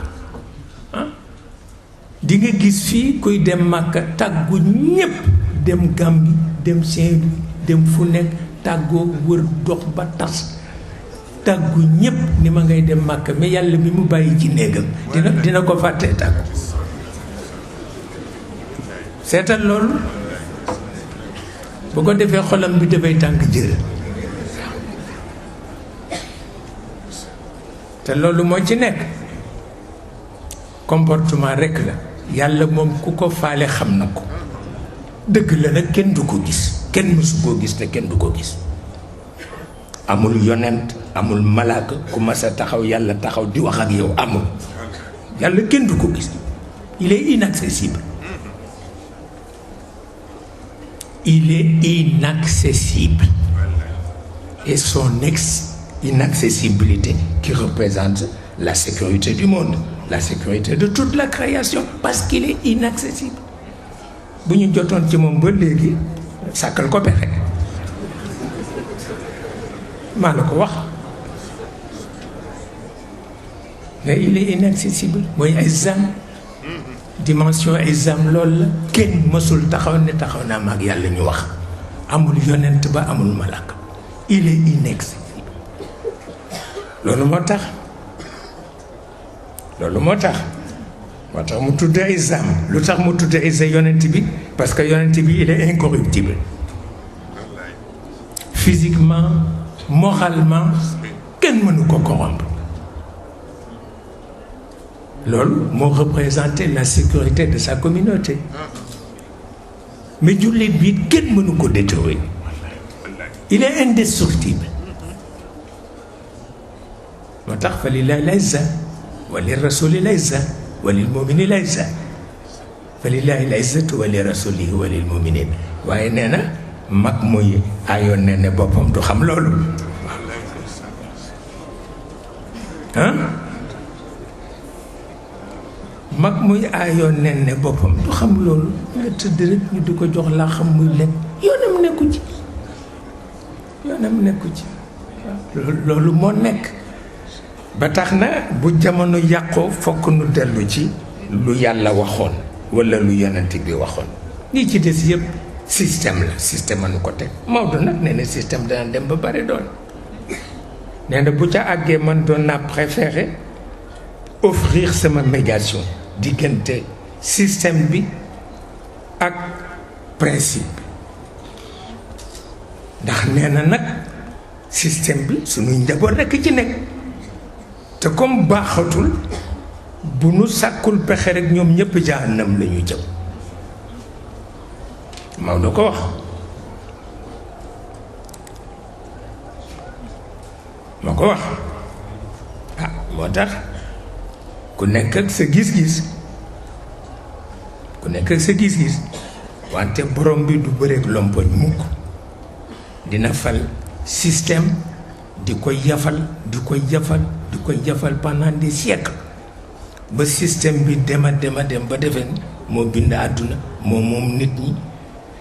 Speaker 1: ah di nga gis fii kuy dem Màkka tàggu ñépp dem Gàmbi dem Saint-Louis dem fu nekk tàggoo wër dox ba tas tàggu ñépp ni ma ngay dem Màkka mais yàlla mi mu bàyyi ci néegam dina ko fàttee tàggu seetal loolu bu ko defee xolam bi dafay tàng jër te loolu moo ci nekk comportement rekk la yàlla moom ku ko faale xam na ko dëgg la nag kenn du ko gis kenn mësu koo gis te kenn du ko gis amul yonent amul malaaka ku mas a taxaw yàlla taxaw di wax ak yow amul yàlla kenn du ko gis il est inaccessible il est inaccessible et son inaccessibilité qui représente la sécurité du monde, la sécurité de toute la création parce qu'il est inaccessible bu ñu jotoon ci moom ba léegi sàkkal ko pexe maa la ko wax mais il est inaccessible mooy exam dimension exam loolu la kenn mësul taxaw ne taxaw naa maag yàlla ñu wax amul yonent ba amul malaka il est inaccessible loolu moo tax mu tudd exam lu tax mu tudd exam yonent bi parce que yonent bi il est incorruptible physiquement moralement kenn mënu ko corrompre loolu moo représenté la sécurité de sa communauté mais jullit bi kenn mënu ko détruire il est indestructible moo tax fa lillahi l-izza wa li rasuli l-izza wa lil mu'mini l-izza fa lillahi l-izzatu wa li rasulihi wa lil mu'minin waaye nee na mag muy ayoon ne ne boppam du xam loolu ah mag muy aayoon nen ne boppam du xam loolu nga tëdd rek ñu di ko jox laa xam muy lekk yoonam nekku ci waaw loolu moo nekk ba tax na bu jamono yàqoo fokk nu dellu ci lu yàlla waxoon walla lu yonent bi waxoon lii ci des yëpp système la système anu ko teg Maodo nag nee na système dana dem ba bare doon nee na bu ca àggee man doon naa préféré offrir sama médiation diggante système bi ak principe bi ndax nee na nag système bi suñuy njaboot rekk ci nekk te comme baaxatul bu nu sàkkul pexe rek ñoom ñëpp jahannam la ñu jëm Maodo ko wax moo ko wax ah moo tax ku nekk ak sa gis-gis wante borom bi du bëreek lompoñ mukk dina fal système di ko yafal pendant des siècles ba système bi dem ba defen moo bind àdduna moom nit ñi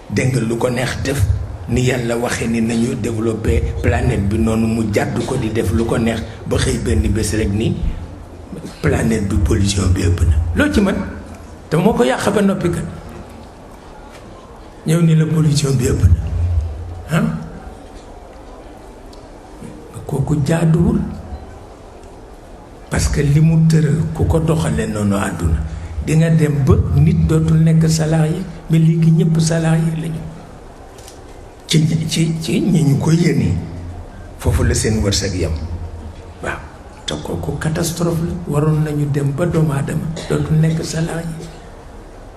Speaker 1: dégg nga lu ko neex def ni yàlla waxe ni nañu développer planète bi noonu mu jàdd ko di def lu ko neex ba xëy benn bés rek ni planète bi pollution bi ëpp na loo ci mën te moo ko yàq ba noppi kat ñëw ni la pollution bi ëpp na ah kooku jaaduwul parce que li mu tëral ku ko doxale noonu àdduna di nga dem ba nit dootul nekk salarié mais léegi ñëpp salarié lañu ci ñi ñu ko yéene foofu la seen wërsëg yam waaw te kooku catastrophe la waroon nañu dem ba doomu aadama dootul nekk salarié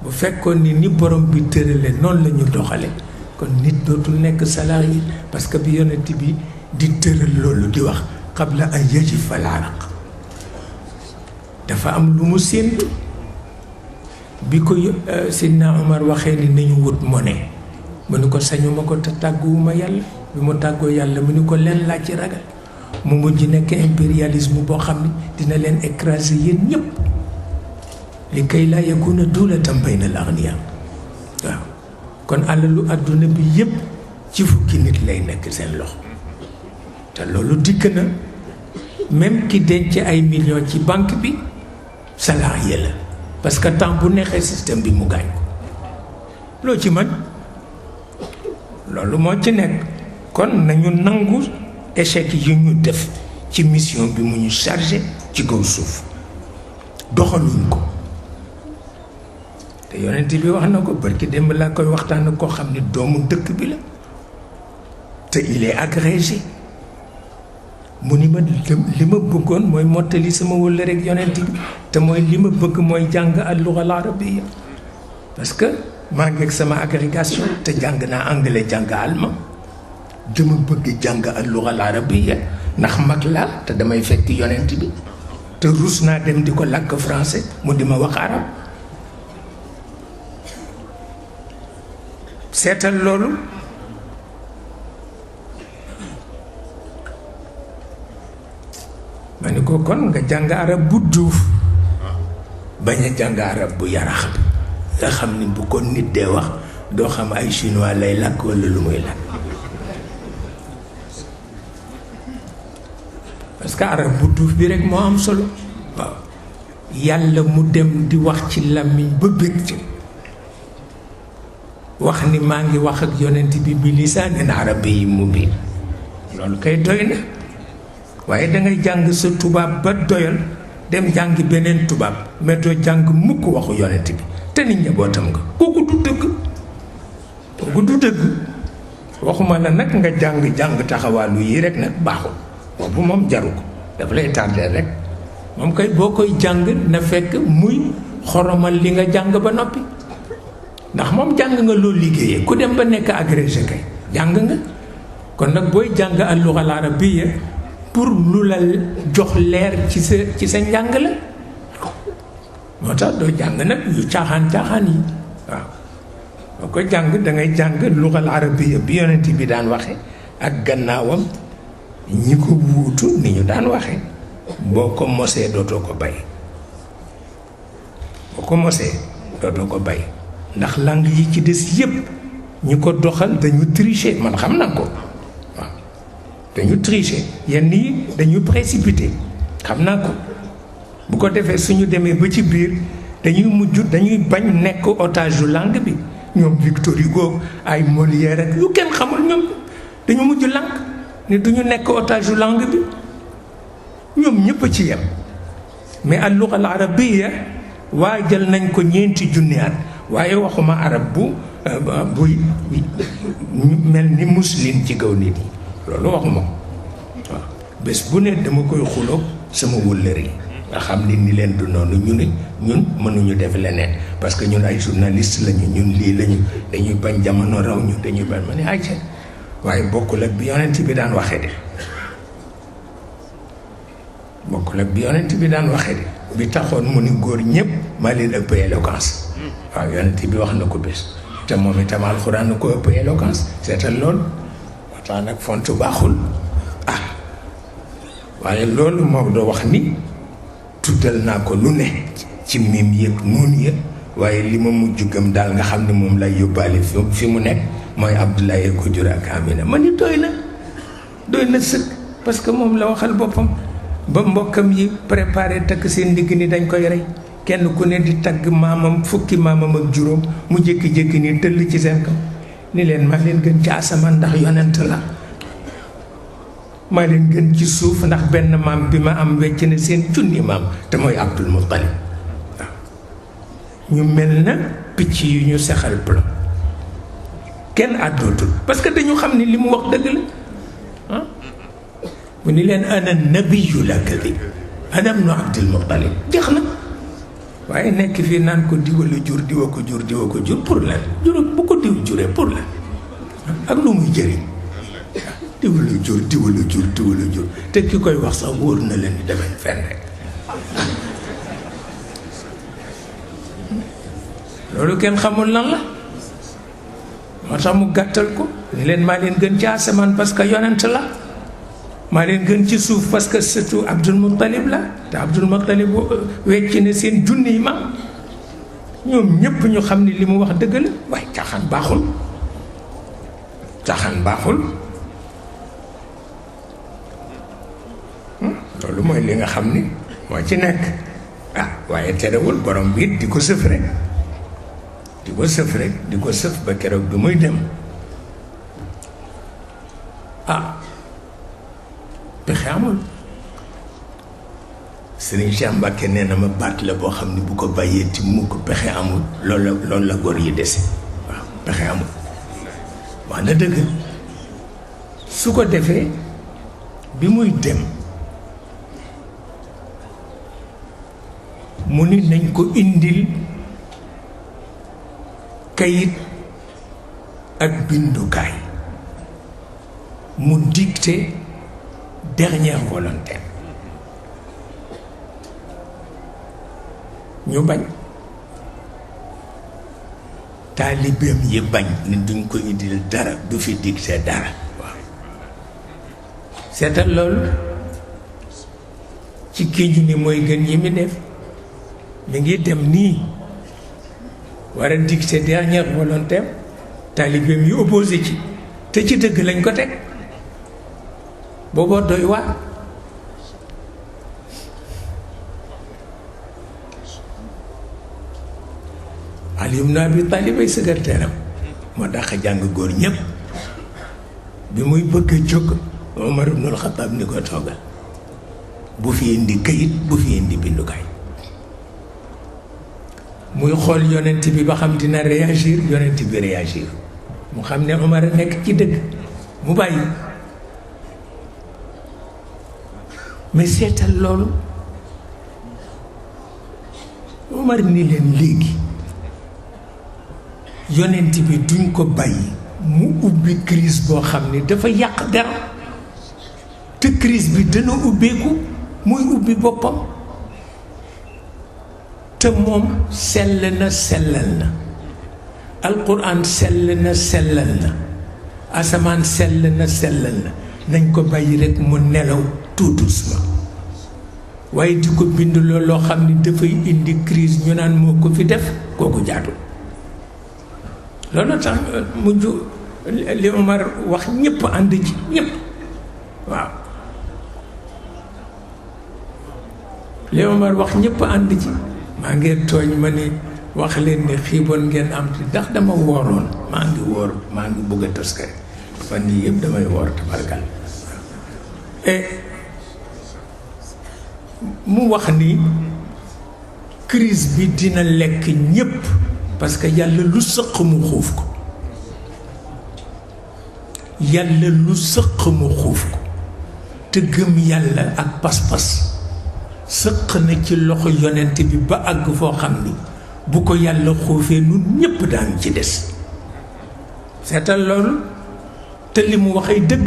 Speaker 1: bu fekkoon ni borom bi tërale noonu la ñu doxale kon nit dootul nekk salarié parce que bi yonent bi di tëral loolu di wax qabla an yajifa al-araq dafa am lu mu séentu bi ko Sidna Omar waxee ni nañu wut monnaie mu ni ko sañuma ko te tàgguwuma yàlla bi mu tàggoo yàlla mu ni ko leen laaj ci ragal mu mujj nekk impérialisme boo xam ne dina leen écraser yéen ñëpp li kay laa yakuna dulatan bayna al-aghniya waaw kon alalu àdduna bi yëpp ci fukki nit lay nekk seen loxo te loolu dikk na même ki denc ay millions ci banque bi salarié la parce que temps bu neexee système bi mu gaañ ko loo ci mën loolu moo ci nekk kon nañu nangu échec yi ñu def ci mission bi mu ñu chargé ci kaw suuf doxaluñ ko te yonent bi wax na ko barki démb laa koy waxtaan koo xam ne doomu dëkk bi la te il est agrégé mu ni ma li ma bëggoon mooy mottali sama wëllë rek yonent bi te mooy li ma bëgg mooy jàng al-lugha al-arabiyya parce que maa ngi ak sama agrégation te jàng naa anglais jàng allemand dama bëgg jàng al-lugha al-arabiyya ndax mag laa te damay fekk yonent bi te ruus naa dem di ko làkk français mu di ma wax arab seetal loolu ma ni ko kon nga jàng arab bu duuf bañ a jàng arab bu yarax bi nga xam ni bu ko nit dee wax doo xam ay chinois lay làkk walla lu muy làkk parce que arab bu duuf bi rek moo am solo waaw yàlla mu dem di wax ci làmmiñ ba bëgg ci wax ni maa ngi wax ak yonent bi lisaanin arabiyyin mubiin loolu kay doy na waaye dangay jàng sa tubaab ba doyal dem jàngi beneen tubaab mais doo jàng mukk waxu yonent bi te nit njabootam nga kooku du dëgg waxuma la nag nga jàng taxawaalu yi rek nag baaxul boobu moom jaru ko daf lay tardé rek moom kay boo koy jàng na fekk muy xoromal li nga jàng ba noppi ndax moom jàng nga loolu liggéeyee ku dem ba nekk agrégé kay jàng nga kon nag booy jàng al-lugha al-arabiyya pour lu la jox leer ci sa njàng la moo tax doo jàng nag yu caaxaan yi waaw boo ko jàng dangay jàng lugha al-arabiyya bi yonent bi daan waxe ak gannaawam ñi ko wuutu ni ñu daan waxe boo ko mosee dootoo ko bay ndax langue yi ci des yépp ñi ko doxal dañu tricher man xam na ko waaw dañu tricher yenn yi dañu précipité xam naa ko bu ko defee suñu demee ba ci biir dañuy bañ nekk otage yu langue bi ñoom Victor Hugo ay Molière ak yu kenn xamul ñoom dañu mujj langue ne duñu nekk otage yu langue bi ñoom ñëpp a ci yem mais al-lugha al-arabiyya waajal nañ ko 4 junni at waaye waxuma arab buy mel ni muslim ci kaw nit yi loolu waxuma ko waaw bés bu ne dama koy xuloo sama wëllëre yi nga xam ni leen du noonu ñun mënuñu def leneen parce que ñun ay journaliste lañu ñun lii lañu dañuy bañ jamono raw ñu dañuy bañ ma ne ay ca waaye bokkul ak bi yonent bi daan waxee de bi taxoon mu ni góor ñëpp maa leen ëpp éloquence waaw yonent bi wax na ko bés te moom itam alxuraan na ko ëpp éloquence seetal loolu waxtaan ak font baaxul waaye loolu moo doo wax ni tuddal naa ko lu ne ci mim yëpp noonu yëpp waaye li ma mujj gëm daal nga xam ne moom lay yóbbaale fi mu nekk mooy Abdoulaye ko jur ak Amina ma ni doy na sëkk parce que moom la waxal boppam ba mbokkam yi préparé takk seen ndigg ni dañ koy rey kenn ku ne di tagg maamam fukki maamam ak juróom mu jékki-jékki ni tëll ci seen kaw ni leen maa leen gën ci asamaan ndax yonent la maa leen gën ci suuf ndax benn maam bi ma am wecc na seen junni maam te mooy Abdul Muttalib waaw ñu mel na picc yu ñu sexal plan kenn àddootul parce que dañu xam ni li mu wax dëgg la ah mu ni leen ana nabiyu la kadib ana ibnu Abdul Muttalib jeex na waaye nekk fii naan ko diwa la jur diwa ko jur diwa ko jur pour lan jur bu ko diw juree pour lan ak lu muy jëriñ diwa la jur diwa la jur diwa la jur te ki koy wax sax wóor na leen ni demee fenn rek loolu kenn xamul lan la moo tax mu gàttal ko ni leen maa leen gën ci asamaan parce que yonent la maa leen gën ci suuf parce que surtout Abdul Muttalib la te Abdul Muttalib wecc na seen junni yi maam ñoom ñépp ñu xam ni li mu wax dëgg la waaye caaxaan baaxul caaxaan baaxul loolu mooy li nga xam ni moo ci nekk ah waaye terewul borom bi it di ko sëf rek di ko sëf rek di ko sëf ba keroog bi muy dem ah pexe amul Serigne Cheikh Mbacke nee na ma baat la boo xam ne bu ko bàyyee ti mukk pexe amul loolu la góor yi dese waaw pexe amul wax na dëgg su ko defee bi muy dem mu ni nañ ko indil kayit ak bindukaay mu dicté dernière volonté ñu bañ taalibeem yi bañ ni duñ ko indil dara du fi dicté dara waaw seetal loolu ci kii ju ni mooy gën yi mi def mi ngi dem nii war a dicté dernière volonté taalibeem yi opposé ci te ci dëgg lañ ko teg booboo doy waar Ali ibn Abi Talib ay secrétaire am moo dàq jàng góor ñépp bi muy bëgg a jóg Omar ibnul Xataab ni ko toogal bu fi indi këyit bu fi indi bindukaay muy xool yonent bi ba xam dina réagir yonent bi réagir mu xam ne Omar a nekk ci dëgg mu bàyyi mais seetal loolu Omar ni leen léegi yonent bi duñ ko bàyyi mu ubbi crise boo xam ni dafa yàq dara te crise bi dana ubbeeku muy ubbi boppam te moom sell na sellal na alquran sell na sellal na asamaan sell na sellal na nañ ko bàyyi rekk mu nelaw tout doucement waaye di ko bind loo xam ni dafay indi crise ñu naan moo ko fi def kooku jaatu loolu tax mujj li Omar wax ñépp ànd ci ñépp waaw li Omar wax ñépp ànd ci maa ngi tooñ ma ni wax leen ni xiiboon ngeen am ci ndax dama wooroon maa ngi woor maa ngi bëgg a toskare fan yii yëpp damay woor tabarkal et mu wax ni crise bi dina lekk ñépp parce que yàlla lu sëq mu xuuf ko yàlla lu sëq mu xuuf ko te gëm yàlla ak pas-pas sëq na ci loxo yonent bi ba àgg foo xam ni bu ko yàlla xuufee nun ñépp daan ci des seetal loolu te li mu wax ay dëgg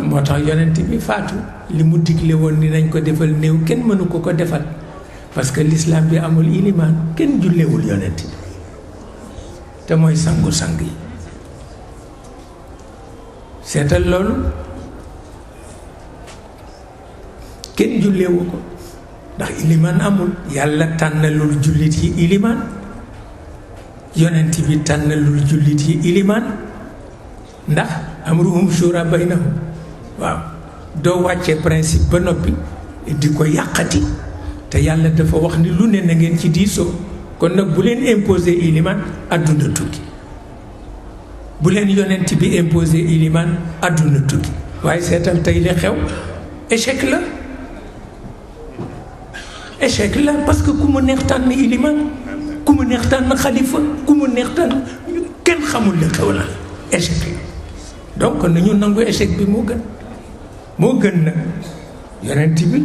Speaker 1: moo tax yonent bi faatu li mu digle woon ni nañ ko defal néew kenn mënu ko defal parce que l'islam bi amul ilimaan kenn jullewul yonent bi te mooy sangu-sang yi seetal loolu kenn jullewu ko ndax ilimaan amul yàlla tànnalul jullit yi ilimaan yonent bi tànnalul jullit yi ilimaan ndax amruhum shura baynahum waaw
Speaker 2: doo wàccee principe ba noppi di ko yàqati te yàlla dafa wax ni lu ne na ngeen ci diisoo kon nag bu leen imposer iliman àdduna tukki bu leen yonent bi imposer iliman àdduna tukki waaye seetal tey li xew échec la parce que ku mu neex tànn iliman ku mu neex tànn xalifa ku mu neex tànn kenn xamul li xew la échec la donc nañu nangu échec bi moo gën nag yonent bi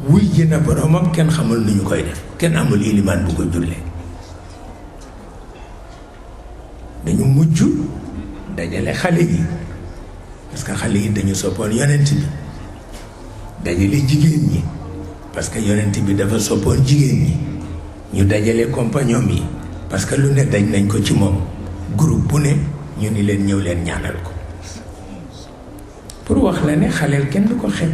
Speaker 2: wuy ji na boromam kenn xamul nu ñu koy def kenn amul ilimaan bu ko jullee dañu mujj dajale xale yi parce que xale yi dañu soppoon yonent bi dajale jigéen ñi parce que yonent bi dafa soppoon jigéen ñi ñu dajale compagnon yi parce que lu ne daj nañ ko ci moom groupe bu ne ñu ni leen ñëw leen ñaanal ko pour wax la ne xaleel kenn du ko xeeb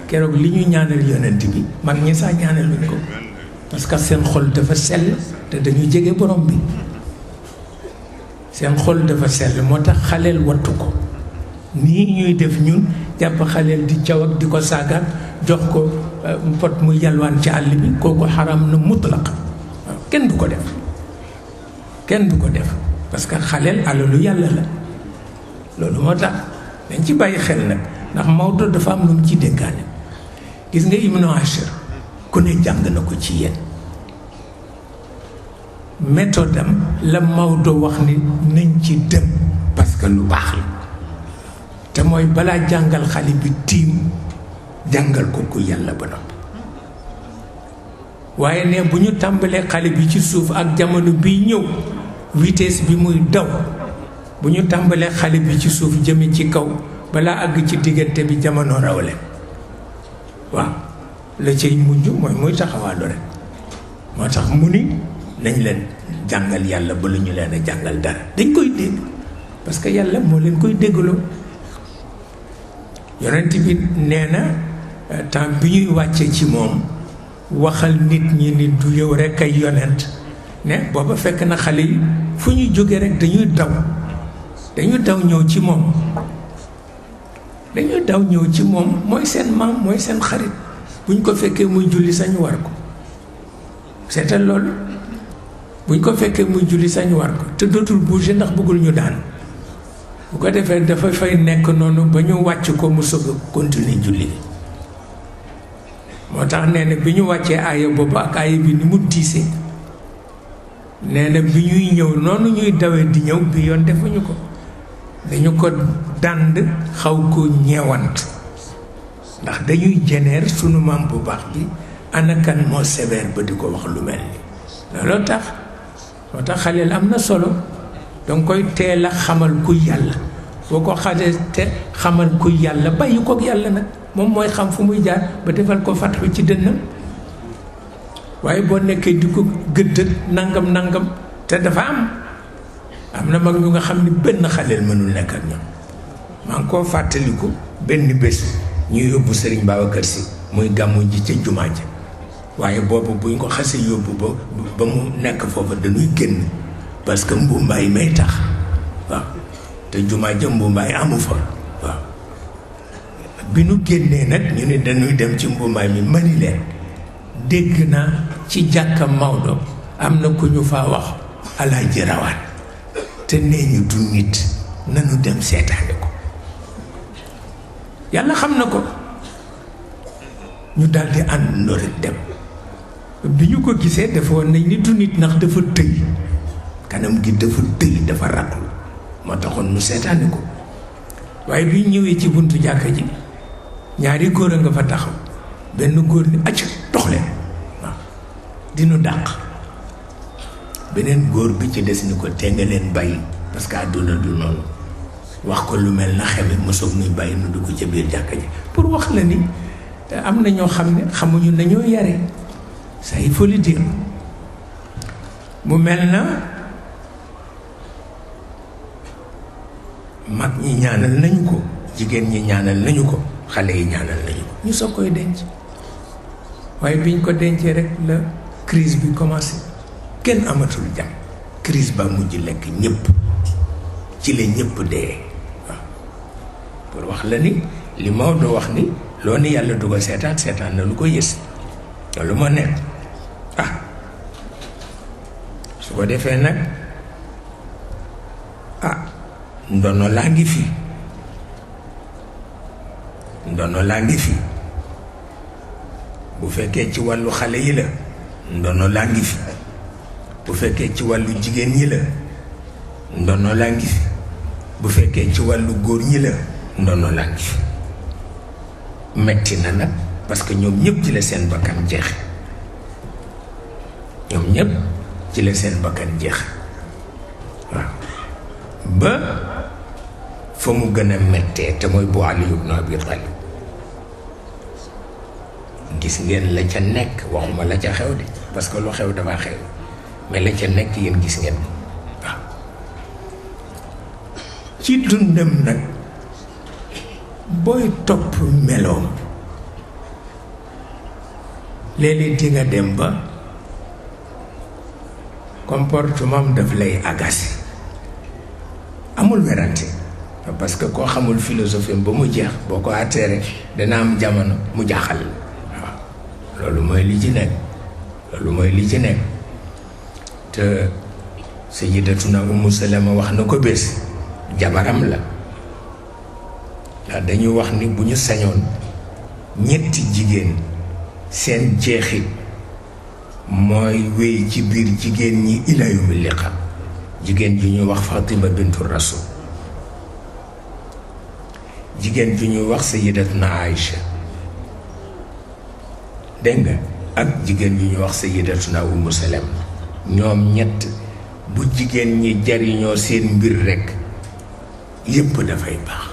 Speaker 2: keroog li ñu ñaanal yonent bi mag ñi sax ñaanaluñ ko parce que seen xol dafa sell te dañu jege borom bi seen xol dafa sell moo tax xaleel wattu ko nii ñuy def ñun jàpp xaleel di caw ak di ko saagaat jox ko pot muy yalwaan ci àll bi kooku xaram na mutlaq waaw kenn du ko def parce que xaleel alalu yàlla la loolu moo tax dañ ci bàyyi xel nag ndax Maodo dafa am lu mu ci dénkaane gis nga Ibnu Ashir ku ne jàng na ko ci yéen méthode am la Maodo wax ni nañ ci dem parce que lu baax la te mooy balaa jàngal xale bi tiim jàngal ko ku yàlla ba noppi waaye ne bu ñu tàmbalee xale bi ci suuf ak jamono biy ñëw vitesse bi muy daw bu ñu tàmbalee xale bi ci suuf jëme ci kaw balaa àgg ci diggante bi jamono rawle waaw la cay mujj mooy muy taxawaalu rek moo tax mu ni nañ leen jàngal yàlla ba lu ñu leen a jàngal dara dañ koy dégg parce que yàlla moo leen koy déggloo yonent bi nee na temps bi ñuy wàccee ci moom waxal nit ñi ni du yow rek ay yonent ne booba fekk na xale yi fu ñuy jógee rek dañuy daw ñëw ci moom mooy seen maam mooy seen xarit buñ ko fekkee muy julli sañu war ko seetal loolu buñ ko fekkee muy julli sañu war ko te dootul bouger ndax bëggul ñu daan bu ko defee dafa fay nekk noonu ba ñu wàcc ko mu soog a continuer julli bi moo tax nee na bi ñu wàccee aaya boobu ak aaya bi ni mu diisee nee na bi ñuy ñëw noonu ñuy dawee di ñëw bi yoon defuñu ko dañu ko dànd xaw ko ñeewant ndax dañuy jeneer sunu maam bu baax bi anakan moo sévère ba di ko wax lu mel ni looloo tax moo tax xaleel am na solo danga koy teel a xamal ku yàlla boo ko xalee te xamal ku yàlla bàyyi kook yàlla nag moom mooy xam fu muy jaar ba defal ko fatxu ci dënnam waaye boo nekkee di ko gëddët nangam te dafa am na mag ñu nga xam ni benn xaleel mënul nekk ak ñoom maa ngi koo fàttaliku benn bés ñu yóbbu Sëriñ Babacar Si muy gàmmu ji ca jumaa ja waaye boobu buñ ko xasee yóbbu ba mu nekk foofa dañuy génn parce que mbumbaay may tax waaw te jumaa ja mbumbaay amu fa waaw bi nu génnee nag ñu ne dañuy dem ci mbumbaay mi mani leen dégg naa ci jàkka Maodo am na ku ñu faa wax Alaaji Rawaan te nee ñu du nit nanu dem seetaane ko yàlla xam na ko ñu daldi àndandoo rek dem bi ñu ko gisee dafa woon nañ ni du nit ndax dafa tëy kanam gi dafa tëy dafa ratul moo taxoon nu seetaane ko waaye bi ñu ñëwee ci buntu jàkka ji ñaari góor a nga fa taxaw benn góor ni acc dox leen waaw dinu dàq beneen góor bi ci des ni ko te nga leen bàyyi parce que àdduna du noonu wax ko lu mel na xeme mosoog nuy bàyyi nu dugg ca biir jàkka ji pour wax la ni am na ñoo xam ne xamuñu nañoo yare ça il faut le dire mu mel na mag ñi ñaanal nañu ko jigéen ñi ñaanal nañu ko xale yi ñaanal nañu ko ñu soog koy denc waaye biñ ko dencee rek la crise bi commencé kenn amatul jàmm crise ba mujj lekk ñëpp ci la ñëpp dee waaw pour wax la ni li Maodo wax ni loo ni yàlla du ko seetaan seetaan na lu ko yës loolu moo nekk su ko defee nag ndono laa ngi fi bu fekkee ci wàllu xale yi la ndono laa ngi fi bu fekkee ci wàllu jigéen ñi la ndono laa ngi fi bu fekkee ci wàllu góor ñi la ndono laa ngi fi metti na nag parce que ñoom ñëpp ci la seen bakkan jeexe waaw ba fa mu gën a mettee te mooy bu Ali ibn Abi Talib gis ngeen la ca nekk waxuma la ca xew de parce que lu xew dafa xew mais la ca nekk yéen gis ngeen ko waaw ci dundam nag booy topp meloom léeg-léeg di nga dem ba comportement daf lay agacé amul werante parce que koo xamul philosophie ba mu jeex boo ko àttee rek dana am jamono mu jaaxal waaw loolu mooy li ci nekk te Sayyidatuna Ummu Salama wax na ko bés jabaram la ndax dañu wax ni bu ñu sañoon ñetti jigéen seen jeexit mooy wéy ci biir jigéen ñi ila yawmi liqa jigéen ju ñuy wax Fatima bintu Rasul jigéen ju ñuy wax Sayyidatuna Aïcha dégg nga ak jigéen ju ñuy wax Sayyidatuna Ummu Salama ñoom ñett bu jigéen ñi jariñoo seen mbir rekk yépp dafay baax